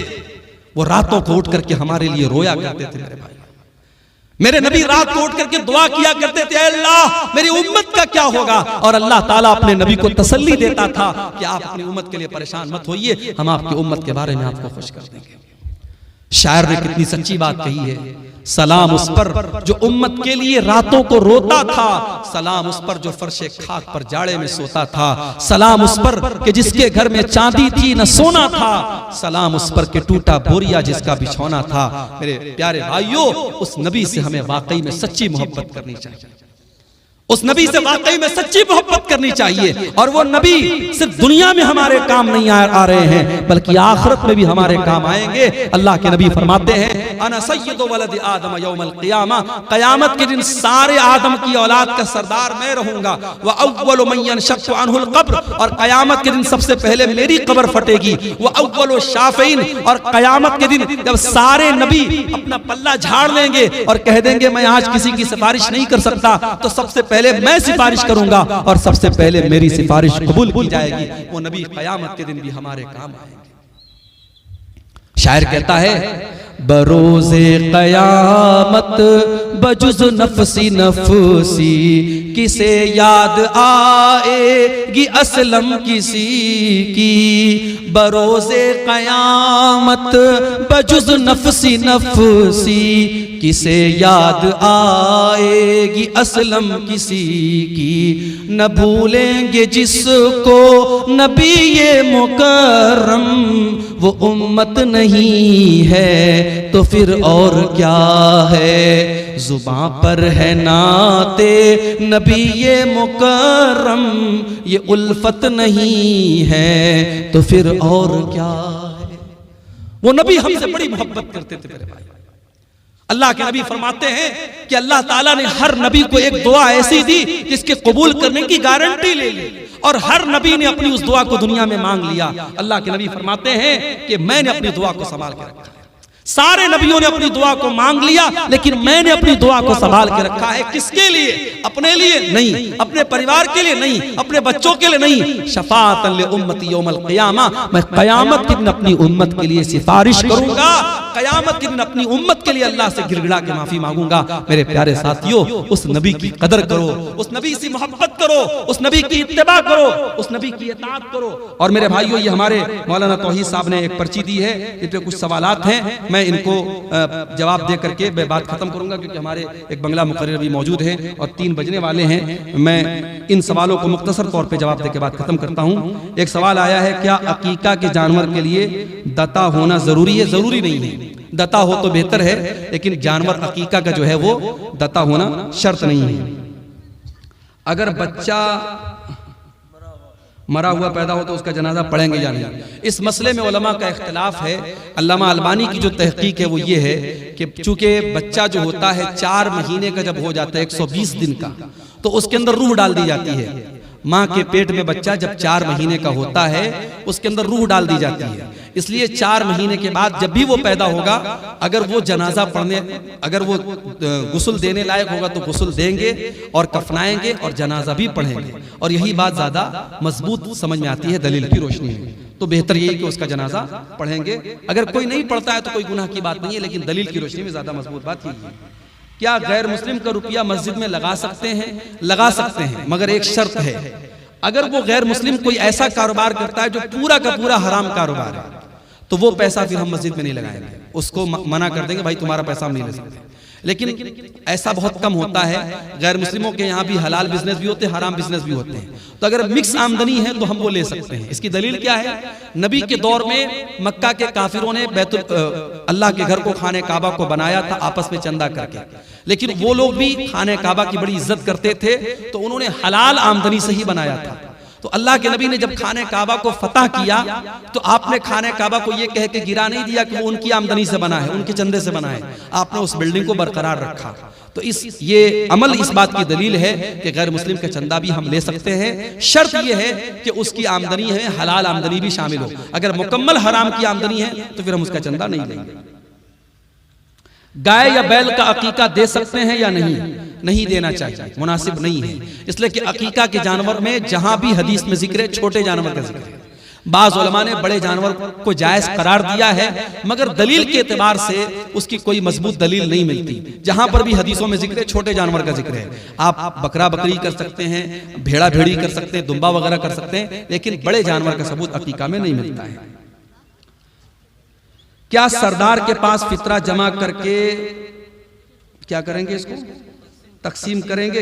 वो रातों को उठ करके हमारे लिए रोया करते थे। मेरे भाई, मेरे नबी रात को उठ करके दुआ किया करते थे, अल्लाह मेरी उम्मत का क्या होगा। और अल्लाह ताला अपने नबी को तसल्ली देता था कि आप अपनी उम्मत के लिए परेशान मत होइए, हम आपकी उम्मत के बारे में आपको खुश कर देंगे। शायर ने कितनी सच्ची बात कही है। सलाम उस पर जो उम्मत के लिए रातों को रोता था, सलाम उस पर जो फर्शे खाक पर जाड़े में सोता था, सलाम उस पर कि जिसके घर में चांदी थी न सोना था, सलाम उस पर कि टूटा बोरिया जिसका बिछौना था। मेरे प्यारे भाइयों, उस नबी से हमें वाकई में सच्ची मोहब्बत करनी चाहिए। उस नबी से वाकई में सच्ची मोहब्बत करनी चाहिए। और वो नबी सिर्फ दुनिया में हमारे काम नहीं आ रहे हैं, बल्कि आखिरत में भी हमारे काम आएंगे। अल्लाह के नबी फरमाते हैं, अना सय्यदु वलद आदम यौमल क़ियामा, क़यामत के दिन सारे आदम की औलाद का सरदार मैं रहूंगा। व अव्वलु मन यनशक्कु अन्हुल क़ब्र, और क़यामत के दिन सबसे पहले मेरी कब्र फटेगी। व अव्वलु शाफ़ईन, और क़यामत के दिन जब सारे नबी अपना पल्ला झाड़ लेंगे और कह देंगे मैं आज किसी की सिफारिश नहीं कर सकता, तो सबसे पहले मैं सिफारिश करूंगा और सबसे पहले मेरी सिफारिश कबूल की जाएगी। वो नबी क़यामत के दिन भी हमारे काम आएंगे। शायर कहता है, बरोज़े क़यामत बजुज़ नफ़सी नफ़सी, किसे याद आएगी असलम किसी की। बरोज़े क़यामत बजुज़ नफ़सी नफ़सी, किसे याद आएगी असलम किसी की। न भूलेंगे जिसको नबी ये मुकर्रम, वो उम्मत नहीं है तो फिर और क्या है। जुबां पर है नाते नबी ये मुकर्रम, ये उल्फत नहीं है तो फिर और क्या है। वो नबी हमसे बड़ी मोहब्बत करते थे मेरे भाई। अल्लाह के नबी फरमाते हैं कि अल्लाह ताला ने हर नबी को एक दुआ ऐसी दी जिसके कबूल करने की गारंटी ले ली, और हर नबी ने अपनी उस दुआ को दुनिया में मांग लिया। अल्लाह के नबी फरमाते हैं कि मैंने अपनी दुआ को संभाल के रखा है। सारे नबियों ने अपनी दुआ को मांग लिया, लेकिन मैंने अपनी दुआ को संभाल के रखा है। किसके लिए? अपने लिए नहीं, अपने परिवार के लिए नहीं, अपने बच्चों के लिए नहीं। शफाअतन लि उम्मती यौमल क़ियामा, मैं क़यामत के दिन अपनी उम्मत के लिए सिफारिश करूंगा कयामत के दिन अपनी उम्मत के लिए अल्लाह से गिड़गिड़ा के माफी मांगूंगा। मेरे प्यारे साथियों, उस नबी की कदर करो, उस नबी से मोहब्बत करो, उस नबी की इत्तिबा करो, उस नबी की इताअत करो। और मेरे भाइयों, ये हमारे मौलाना तौहीद साहब ने एक पर्ची दी है, इन पे कुछ सवालात हैं, मैं इनको जवाब दे करके मैं बात खत्म करूंगा, क्योंकि हमारे एक बंगला मुकर्रर भी मौजूद है और 3 बजने वाले हैं। मैं इन सवालों को मुख्तसर तौर पे जवाब दे के बात खत्म करता हूं। एक सवाल आया है, क्या अकीका के जानवर के लिए दता होना जरूरी है? जरूरी नहीं है, दता हो तो बेहतर है, लेकिन जानवर अकीका का जो है वो दता होना शर्त नहीं है। अगर बच्चा मरा हुआ पैदा हो तो उसका जनाजा पढ़ेंगे या नहीं, इस मसले में उलमा का इख्तिलाफ है। अल्लामा अलबानी की जो तहकीक है वो ये है कि चूंकि बच्चा जो होता है 4 महीने का जब हो जाता है, 120 दिन का, तो उसके अंदर रूह डाल दी जाती है। माँ के पेट में बच्चा जब 4 महीने का होता है, उसके अंदर रूह डाल दी जाती है। इसलिए 4 महीने के बाद जब भी वो पैदा होगा, अगर वो जनाजा पढ़ने, अगर वो गुस्ल देने लायक होगा तो गुस्ल देंगे और कफनाएंगे और जनाजा भी पढ़ेंगे। और यही बात ज्यादा मजबूत समझ में आती है दलील की रोशनी में। तो बेहतर यही कि उसका जनाजा पढ़ेंगे। अगर कोई नहीं पढ़ता है तो कोई गुनाह की बात नहीं है, लेकिन दलील की रोशनी में ज्यादा मजबूत बात यही है। क्या गैर मुस्लिम का रुपया मस्जिद में लगा सकते हैं? लगा सकते हैं, मगर एक शर्त है। अगर वो गैर मुस्लिम कोई ऐसा कारोबार करता है जो पूरा का पूरा हराम कारोबार है, तो वो पैसा फिर हम मस्जिद में नहीं लगाएंगे, उसको मना कर देंगे, भाई तुम्हारा पैसा हम नहीं ले सकते। लेकिन ऐसा बहुत कम होता है। गैर मुस्लिमों के यहाँ भी हलाल बिजनेस भी होते हैं, हराम बिजनेस भी होते हैं। तो अगर मिक्स आमदनी है तो हम वो ले सकते हैं। इसकी दलील क्या है? नबी के दौर में मक्का के काफिरों ने अल्लाह के घर को खाने काबा को बनाया था आपस में चंदा करके, लेकिन वो लोग भी खाने काबा की बड़ी इज्जत करते थे, तो उन्होंने हलाल आमदनी से ही बनाया था। तो अल्लाह के नबी ने जब खाने काबा को फतह किया, तो आपने खाने काबा को ये कह के गिरा नहीं दिया कि वो उनकी आमदनी से बना है, उनके चंदे से बना है। आपने उस बिल्डिंग को बरकरार रखा। तो ये अमल इस बात की दलील है कि गैर मुस्लिम का चंदा भी हम ले सकते हैं। शर्त ये है कि उसकी आमदनी है हलाल आमदनी भी शामिल हो। अगर मुकम्मल हराम की आमदनी है तो फिर हम उसका चंदा नहीं लेंगे। गाय या बैल का अकीका दे सकते हैं या नहीं? नहीं देना चाहिए, मुनासिब नहीं है। इसलिए कि अकीका के जानवर में जहां भी हदीस में जिक्र है, छोटे जानवर का जिक्र है। बाज़ उलमा ने बड़े जानवर को जायज करार दिया है, मगर दलील के एतबार से उसकी कोई मजबूत दलील नहीं मिलती। जहां पर भी हदीसों में जिक्र है, छोटे जानवर का जिक्र है। आप बकरा बकरी कर सकते हैं, भेड़ा भेड़ी कर सकते हैं, दुम्बा वगैरह कर सकते हैं, लेकिन बड़े जानवर का सबूत अकीका में नहीं मिलता है। क्या सरदार के पास फितरा जमा करके क्या करेंगे? इसको तकसीम करेंगे।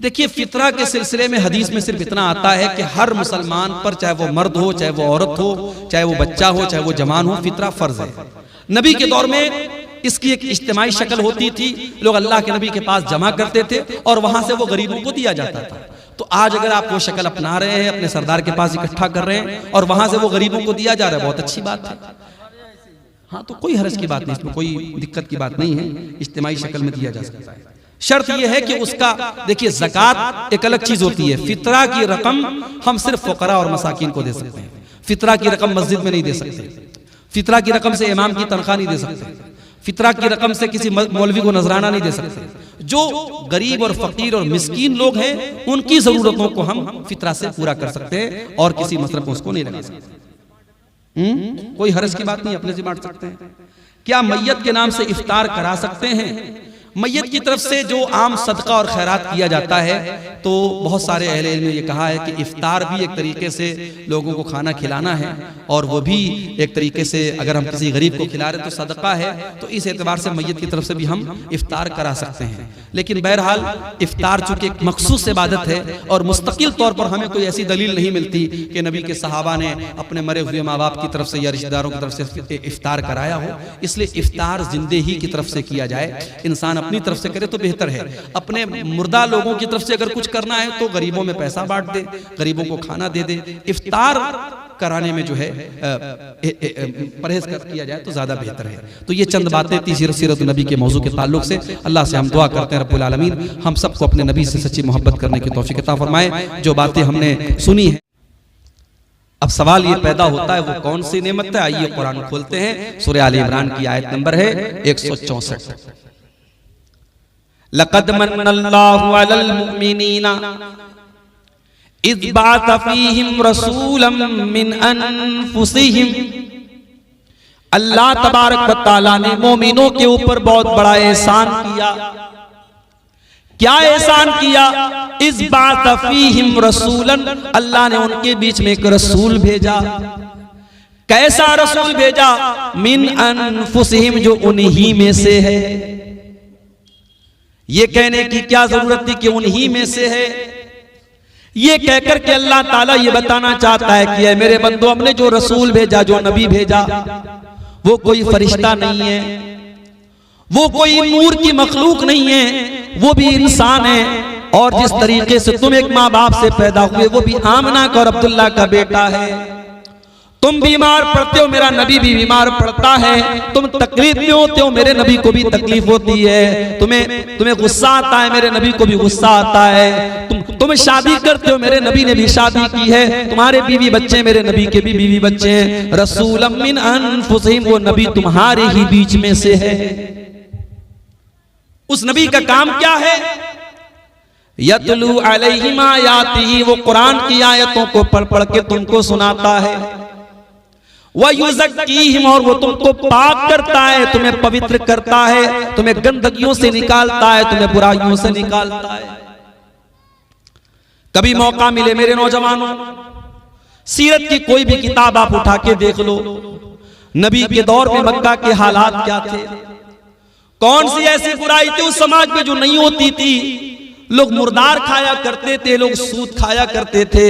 देखिए, फितरा के सिलसिले में हदीस में सिर्फ इतना आता है कि हर मुसलमान पर, चाहे वो मर्द हो, चाहे वो औरत हो, चाहे वो बच्चा हो, चाहे वो जवान हो, फितरा फर्ज है। नबी के दौर में इसकी एक इज्तिमाई शक्ल होती थी। लोग अल्लाह के नबी के पास जमा करते थे और वहां से वो गरीबों को दिया जाता था। तो आज अगर आप वो शक्ल अपना रहे हैं, अपने सरदार के पास इकट्ठा कर रहे हैं और वहां से वो गरीबों को दिया जा रहा है, बहुत अच्छी बात है। हाँ, तो कोई हर्ज की बात नहीं, इसमें कोई दिक्कत की बात नहीं है, इज्तिमाई शक्ल में दिया जा सकता है। शर्त यह है कि उसका, देखिए, ज़कात एक अलग चीज होती है। फितरा की रकम हम सिर्फ फुकरा और मसाकिन को दे सकते हैं। फितरा की रकम मस्जिद में नहीं दे सकते। फितरा की रकम से इमाम की तनख्वाह नहीं दे सकते। फितरा की रकम से किसी मौलवी को नजराना नहीं दे सकते। जो गरीब और फकीर और मिस्कीन लोग हैं, उनकी जरूरतों को हम फितरा से पूरा कर सकते हैं और किसी मसरफ में उसको नहीं लगा सकते। कोई हर्ज की बात नहीं, अपने से बांट सकते हैं। क्या मैयत के नाम से इफ्तार करा सकते हैं? मैयत की तरफ से जो आम सदका और खैरात किया जाता है, तो बहुत सारे अहले इल्म ने ये कहा है कि इफ्तार भी एक तरीके से लोगों को खाना खिलाना है, और वो भी एक तरीके से अगर हम किसी गरीब को खिला रहे तो सदका है। तो इस एतबार से मैयत की तरफ से भी हम इफ्तार करा सकते हैं। लेकिन बहरहाल इफ्तार चूंकि एक मखसूस इबादत है और मुस्तकिल तौर पर हमें कोई ऐसी दलील नहीं मिलती कि नबी के सहाबा ने अपने मरे हुए माँ बाप की तरफ से या रिश्तेदारों की तरफ से इफ्तार कराया हो। इसलिए इफ्तार जिंदे ही की तरफ से किया जाए, इंसान अपनी तरफ से करे तो बेहतर है। अपने मुर्दा लोगों की तरफ से अगर कुछ करना है तो गरीबों में पैसा बांट दे, गरीबों को खाना दे दे। इफ्तार कराने में जो है परहेज किया जाए तो ज्यादा बेहतर है। तो ये चंद बातें थी सीरत नबी के मौजू के ताल्लुक से। अल्लाह से हम दुआ करते हैं रब्बुल आलमीन हम सबको अपने नबी से सच्ची मोहब्बत करने की तौफीक अता फरमाए। जो बातें हमने सुनी है, अब सवाल ये पैदा होता है वो कौन सी नेमत है? आइए कुरान खोलते हैं। सूरह आल इमरान की आयत नंबर है 164। लक़द मन्नल्लाहु अलल मुमिनीना इज़ बअथ फ़ीहिम रसूलन मिन अनफुसिहिम अल्लाह तबारक व तआला ने मोमिनों के ऊपर बहुत बड़ा एहसान किया। क्या एहसान किया? इस बात फीहिम रसूलन, अल्लाह ने उनके बीच में एक रसूल भेजा। कैसा रसूल भेजा? मिन अनफुसिहिम, जो उन्हीं में से है। ये कहने की क्या जरूरत थी कि उन्हीं में से है? ये कहकर के अल्लाह ताला ये बताना चाहता है कि मेरे बंदो, हमने जो रसूल भेजा, जो नबी भेजा, वो कोई फरिश्ता नहीं है, वो कोई नूर की मखलूक नहीं है, वो भी इंसान है। और जिस तरीके से तुम एक माँ बाप से पैदा हुए, वो भी आमना का और अब्दुल्ला का बेटा है। तुम बीमार पड़ते हो, मेरा नबी भी बीमार पड़ता है। तुम तकलीफ में होते हो, मेरे नबी को भी तकलीफ होती है। तुम्हें गुस्सा आता है, मेरे नबी को भी गुस्सा आता है। तुम शादी करते हो, मेरे नबी ने भी शादी की है। तुम्हारे बीवी बच्चे, मेरे नबी के भी बीवी बच्चे हैं। रसूलम मिन अनफुसिहिम, वो नबी तुम्हारे ही बीच में से है। उस नबी का काम क्या है? यतलू अलैहिम आयातिही, वो कुरान की आयतों को पढ़ पढ़ के तुमको सुनाता है। वयुज़क्कीहिम, और वो तुमको पाक करता है, तुम्हें पवित्र करता है, तुम्हें गंदगियों से निकालता है, तुम्हें बुराइयों से निकालता है। कभी मौका मिले मेरे नौजवानों, सीरत की कोई भी किताब आप उठा के देख लो। नबी के दौर में मक्का के हालात क्या थे? कौन सी ऐसी बुराई थी उस समाज में जो नहीं होती थी? लोग मुर्दार खाया करते थे, लोग सूद खाया करते थे,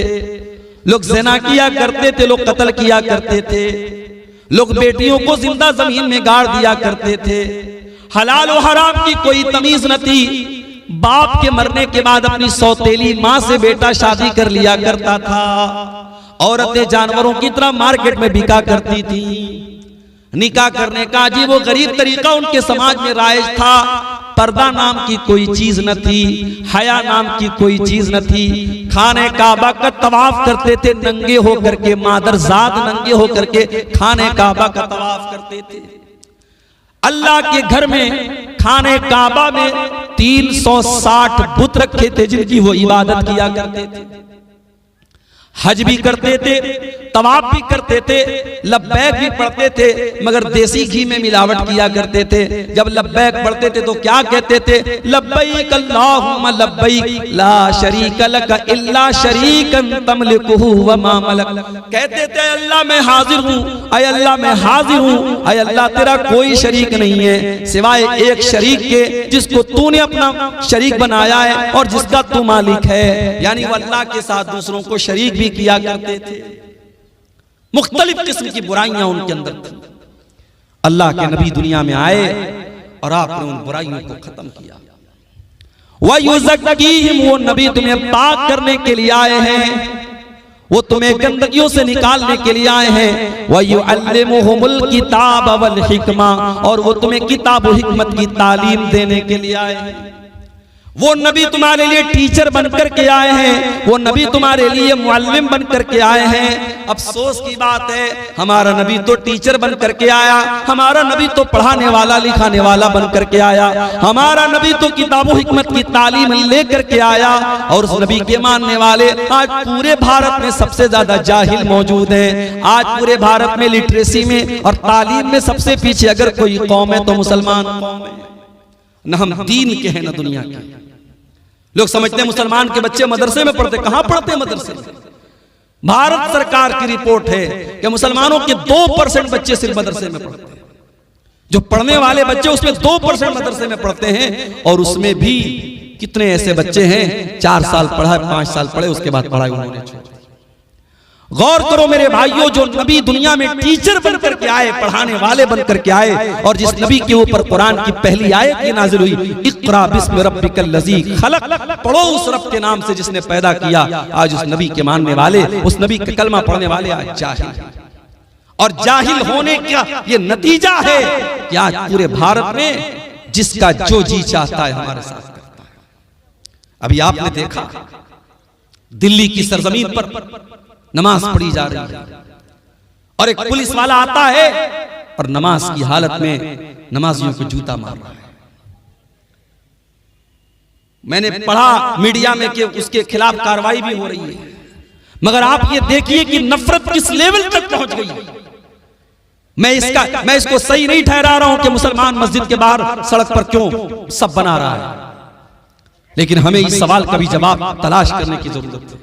लोग ज़िना किया करते थे, लोग कत्ल किया करते थे, लोग बेटियों को जिंदा जमीन में गाड़ दिया करते थे। हलाल और हराम की कोई तमीज न थी। बाप के मरने के बाद अपनी सौतेली माँ से बेटा शादी कर लिया करता था। औरतें जानवरों की तरह मार्केट में बिका करती थी। निकाह करने का अजीब वो गरीब तरीका उनके समाज में राइज था। पर्दा नाम की कोई चीज न थी, हया नाम की कोई चीज न थी। खाने काबा का तवाफ करते थे नंगे होकर के, मादरजाद नंगे होकर के खाने काबा का तवाफ करते थे। अल्लाह के घर में खाने काबा में 360 बुत रखे थे जिनकी वो इबादत किया करते थे। हज भी करते थे, तवाफ भी करते थे, लब्बैक भी पढ़ते थे, मगर देसी घी में मिलावट किया करते थे। जब लब्बैक पढ़ते थे तो क्या कहते थे? लब्बैक अल्लाहुम्मा लब्बैक ला शरीक लक इल्ला शरीकन तमलिकुहु व मा मलक। कहते थे अल्लाह मैं हाजिर हूँ, अय अल्लाह मैं हाजिर हूँ, अय अल्लाह तेरा कोई शरीक नहीं है सिवाय एक शरीक के जिसको तूने अपना शरीक बनाया है और जिसका तू मालिक है। यानी वो अल्लाह के साथ दूसरों को शरीक भी किया करते थे। मुख्तलिफ किस्म की बुराइयां उनके अंदर थी। अल्लाह के नबी दुनिया में आए और आपने उन बुराइयों को खत्म किया। वयुज़क्कीहिम, वो नबी तुम्हें पाक करने के लिए आए हैं, वो तुम्हें गंदगियों से निकालने के लिए आए हैं। वयुअल्लिमुहुमुल किताब वल हिकमा, और वो तुम्हें किताब और हिकमत की तालीम देने के लिए आए हैं। वो नबी तुम्हारे लिए टीचर बनकर के आए हैं, वो नबी तुम्हारे लिए मुअल्लिम बनकर के आए हैं। अफसोस की बात है, हमारा नबी तो टीचर बनकर के आया, हमारा नबी तो पढ़ाने वाला लिखाने वाला बनकर के आया, हमारा नबी तो किताबों हिकमत की तालीम लेकर के आया। और उस नबी के मानने वाले आज पूरे भारत में सबसे ज्यादा जाहिल मौजूद हैं। आज पूरे भारत में लिटरेसी में और तालीम में सबसे पीछे अगर कोई कौम है तो मुसलमान कौम है। न हम दीन के हैं न दुनिया के। लोग समझते हैं मुसलमान के बच्चे मदरसे में पढ़ते, कहां पढ़ते हैं मदरसे में? भारत सरकार की रिपोर्ट है कि मुसलमानों के 2% बच्चे सिर्फ मदरसे में पढ़ते हैं। जो पढ़ने वाले बच्चे उसमें 2% मदरसे में पढ़ते हैं। और उसमें भी कितने ऐसे बच्चे हैं 4 साल पढ़ा, 5 साल पढ़े, उसके बाद पढ़ाई उन्होंने छोड़। गौर करो मेरे भाइयों, जो नबी दुनिया में टीचर बनकर के आए, पढ़ाने वाले बनकर के आए, और जिस नबी के ऊपर कुरान की पहली आयत की नाजिल हुई, इक़रा बिस्मि रब्बिकल लज़ी खलक, पढ़ो उस रब के नाम से जिसने पैदा किया। आज उस नबी के मानने वाले, उस नबी का कलमा पढ़ने वाले आज जाहिल, और जाहिल होने का ये नतीजा है कि आज पूरे भारत में जिसका जो जी चाहता है हमारे साथ करता है। अभी आपने देखा दिल्ली की सरजमीन पर नमाज पढ़ी जा रही है और एक पुलिस वाला आता है और नमाज की हालत में नमाजियों को जूता मार रहा है। मैंने पढ़ा मीडिया में कि उसके खिलाफ कार्रवाई भी हो रही है, मगर आप ये देखिए कि नफरत किस लेवल तक पहुंच गई। मैं इसको सही नहीं ठहरा रहा हूं कि मुसलमान मस्जिद के बाहर सड़क पर क्यों सब बना रहा है, लेकिन हमें इस सवाल का भी जवाब तलाश करने की जरूरत है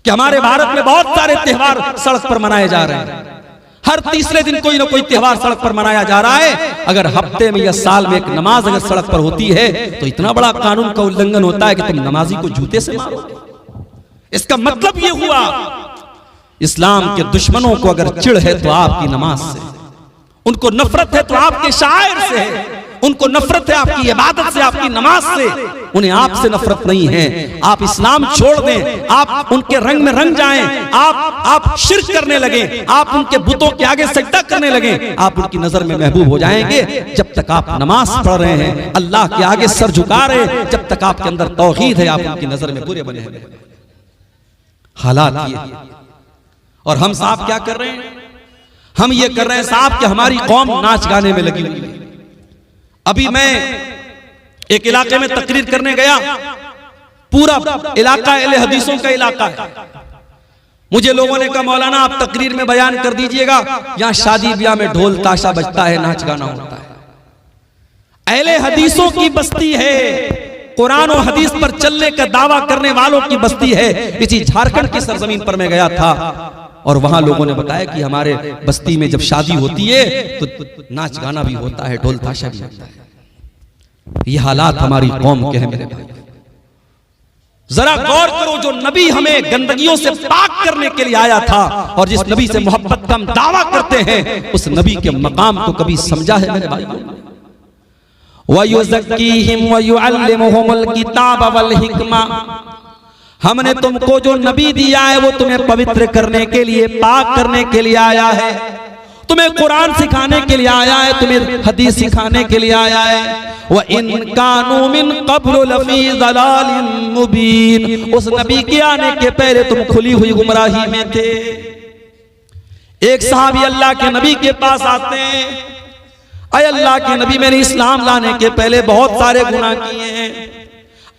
कि हमारे भारत में बहुत सारे त्योहार सड़क पर मनाए जा रहे हैं। हर तीसरे दिन कोई ना कोई त्योहार सड़क पर मनाया जा रहा है। अगर हफ्ते में या साल में एक नमाज अगर सड़क पर होती है तो इतना बड़ा कानून का उल्लंघन होता है कि तुम नमाजी को जूते से मारोगे। इसका मतलब ये हुआ इस्लाम के दुश्मनों को अगर चिढ़ है तो आपकी नमाज से, उनको नफरत है तो आपके शायर से है, उनको नफरत है आपकी इबादत से, आपकी नमाज से, उन्हें आपसे नफरत नहीं है। आप इस्लाम छोड़ दें, आप उनके रंग में रंग जाएं, आप शिर्क करने लगे, आप उनके बुतों के आगे सजदा करने लगे, आप उनकी नजर में महबूब हो जाएंगे। जब तक आप नमाज पढ़ रहे हैं, अल्लाह के आगे सर झुका रहे हैं, जब तक आपके अंदर तौहीद है, आप उनकी नजर में बुरे बने हैं। हालात ये, और हम साहब क्या कर रहे हैं? हम ये कर रहे हैं साहब कि हमारी कौम नाच गाने में लगी हुई है। अभी मैं एक इलाके में तकरीर करने गया, पूरा इलाका अहले हदीसों का इलाका है। मुझे लोगों ने कहा मौलाना आप तकरीर में बयान कर दीजिएगा, यहां शादी ब्याह में ढोल ताशा बजता है, नाच गाना होता है। अहले हदीसों की बस्ती है, कुरान और हदीस पर चलने का दावा करने वालों की बस्ती है। इसी झारखंड की सरजमीन पर मैं गया था और वहां लोगों ने बताया कि हमारे बस्ती में जब शादी होती है तो नाच गाना भी होता है, ढोल ताशा भी होता है। ये हालात हमारी कौम के हैं मेरे भाई। जरा गौर करो, जो नबी हमें गंदगियों से पाक करने के लिए आया था और जिस नबी से मोहब्बत का हम दावा करते हैं, उस नबी के मकाम को कभी समझा है मेरे भाई? वयुज़क्कीहिम वयुअल्लिमुहुमुल किताब वल हिकमा, हमने तुमको जो नबी दिया है वो तुम्हें पवित्र करने के लिए, पाक करने के लिए आया है, तुम्हें कुरान सिखाने के लिए आया है, तुम्हें हदीस सिखाने के लिए आया है। व इन कानू मिन क़ब्ल लफ़ी ज़लालिन मुबीन, उस नबी के आने के पहले तुम खुली हुई गुमराही में थे। एक सहाबी अल्लाह के नबी के पास आते हैं, अय अल्लाह के नबी मैंने इस्लाम लाने के पहले बहुत सारे गुनाह किए हैं,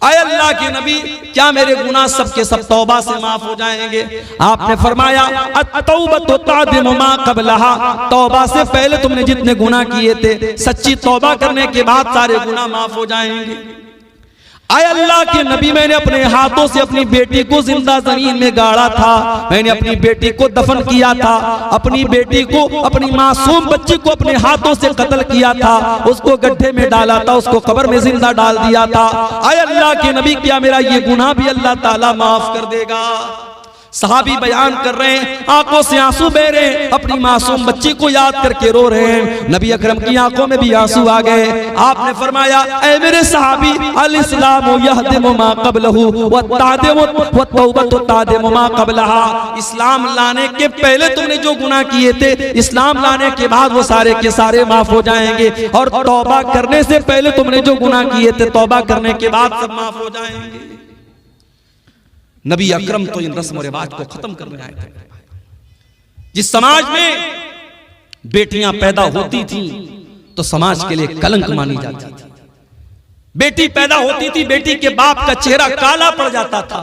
अय अल्लाह के नबी क्या मेरे गुनाह सब के सब तौबा से माफ हो जाएंगे? आपने फरमाया अत्तौबतु तादिमु मा क़ब्लहा, तौबा से पहले तुमने जितने गुनाह किए थे, सच्ची तौबा करने के बाद सारे गुनाह माफ हो जाएंगे। अय अल्लाह के नबी मैंने अपने हाथों से अपनी बेटी को जिंदा जमीन में गाड़ा था, मैंने अपनी बेटी को दफन किया था, अपनी बेटी को, अपनी मासूम बच्ची को अपने हाथों से कत्ल किया था, उसको गड्ढे में डाला था, उसको कब्र में जिंदा डाल दिया था। अय अल्लाह के नबी क्या मेरा ये गुनाह भी अल्लाह ताला माफ कर देगा? सहाबी बयान कर रहे हैं, आंखों से आंसू बह रहे हैं, अपनी मासूम बच्ची को याद करके रो रहे हैं। नबी अकरम की आंखों में भी आंसू आ गए। आपने फरमाया ऐ मेरे सहाबी, अल इस्लामु यहदिमु मा क़ब्लहु व तादिमु व तौबतु तादिमु मा क़ब्लहा, इस्लाम लाने के पहले तुमने जो गुनाह किए थे, इस्लाम लाने के बाद वो सारे के सारे माफ हो जाएंगे, और तौबा करने से पहले तुमने जो गुनाह किए थे, तौबा करने के बाद सब माफ हो जाएंगे। नबी अकरम तो इन रस्म और रिवाज को खत्म करने आए थे। जिस समाज में बेटियां पैदा होती थी तो समाज के लिए कलंक मानी जाती थी। बेटी पैदा होती थी, बेटी के बाप का चेहरा काला पड़ जाता था।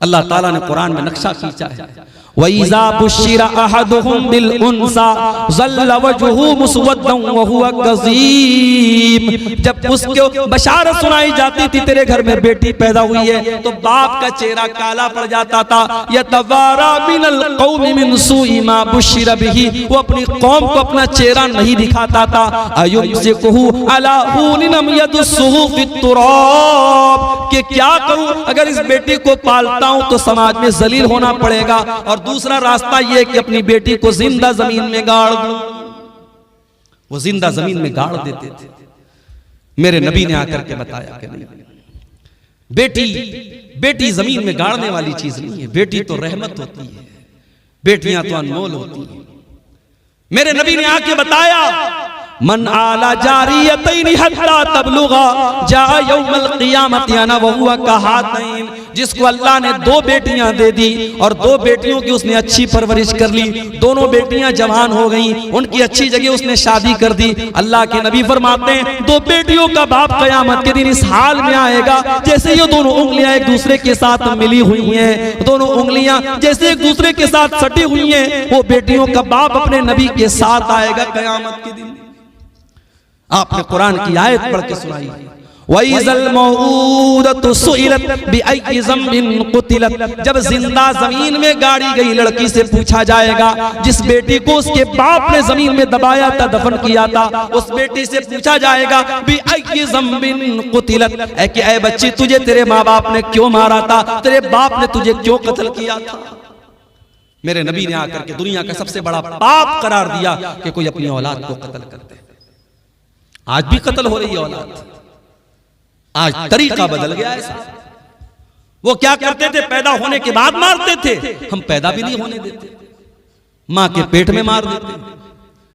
अल्लाह ताला ने कुरान में नक्शा खींचा है, वइज़ा बुश्शिरा अहदुहुम बिल उन्सा ज़ल्ला वजहुहु मुस्वद्दन व हुवा कज़ीम, जब उसको बशारत सुनाई जाती थी तेरे घर में बेटी पैदा हुई है, तो बाप का चेहरा काला पड़ जाता था। यतवारा मिनल कौमि मिन सूइ मा बुश्शिरा बिही, वो अपनी कौम को अपना चेहरा नहीं दिखाता था। अयुमसिकुहु अला हुनिन यदुस्सुहु फित तुराब, कि क्या करूं अगर इस बेटी को पालता हूं तो समाज में जलील होना पड़ेगा, और दूसरा रास्ता यह कि अपनी बेटी को जिंदा जमीन में गाड़ दूं। वो जिंदा जमीन में गाड़ देते थे। मेरे नबी ने आकर के बताया कि नहीं, बेटी जमीन में गाड़ने वाली चीज नहीं है, बेटी तो रहमत होती है, बेटियां तो अनमोल होती हैं। मेरे नबी ने आके बताया मन आला जारियतैन हत्ता तबलुगा जा यौमल क़ियामत अना व हुवा कहातैन, जिसको अल्लाह ने 2 बेटियां दे दी और 2 बेटियों की उसने अच्छी परवरिश कर ली, दोनों बेटियां जवान हो गई, उनकी अच्छी जगह उसने शादी कर दी। अल्लाह के नबी फरमाते हैं 2 बेटियों का बाप कयामत के दिन इस हाल में आएगा जैसे ये दोनों उंगलियां एक दूसरे के साथ मिली हुई हैं, दोनों उंगलियां जैसे एक दूसरे के साथ सटी हुई हैं। वो बेटियों का बाप अपने नबी के साथ आएगा कयामत के दिन। आपने कुरान की आयत पढ़ के सुनाई, वइज़ल मौऊदतु सुइलत बिअय्यि ज़म्बिन कुतिलत। जब जिंदा जमीन में गाड़ी गई लड़की से पूछा जाएगा, जिस बेटी को उसके बाप ने जमीन में दबाया था, दफन किया था, उस बेटी से पूछा जाएगा बिअय्यि ज़म्बिन कुतिलत, ऐ बच्ची तुझे तेरे माँ बाप ने क्यों मारा था, तेरे बाप ने तुझे क्यों कत्ल किया था। मेरे नबी ने आकर के दुनिया का सबसे बड़ा पाप करार दिया कि कोई अपनी औलाद को कत्ल करते। आज भी कत्ल हो रही है औलाद, आज तरीका बदल गया है साहब। वो क्या करते थे, पैदा होने के बाद मारते थे, हम पैदा भी नहीं होने देते, मां के पेट में मार देते।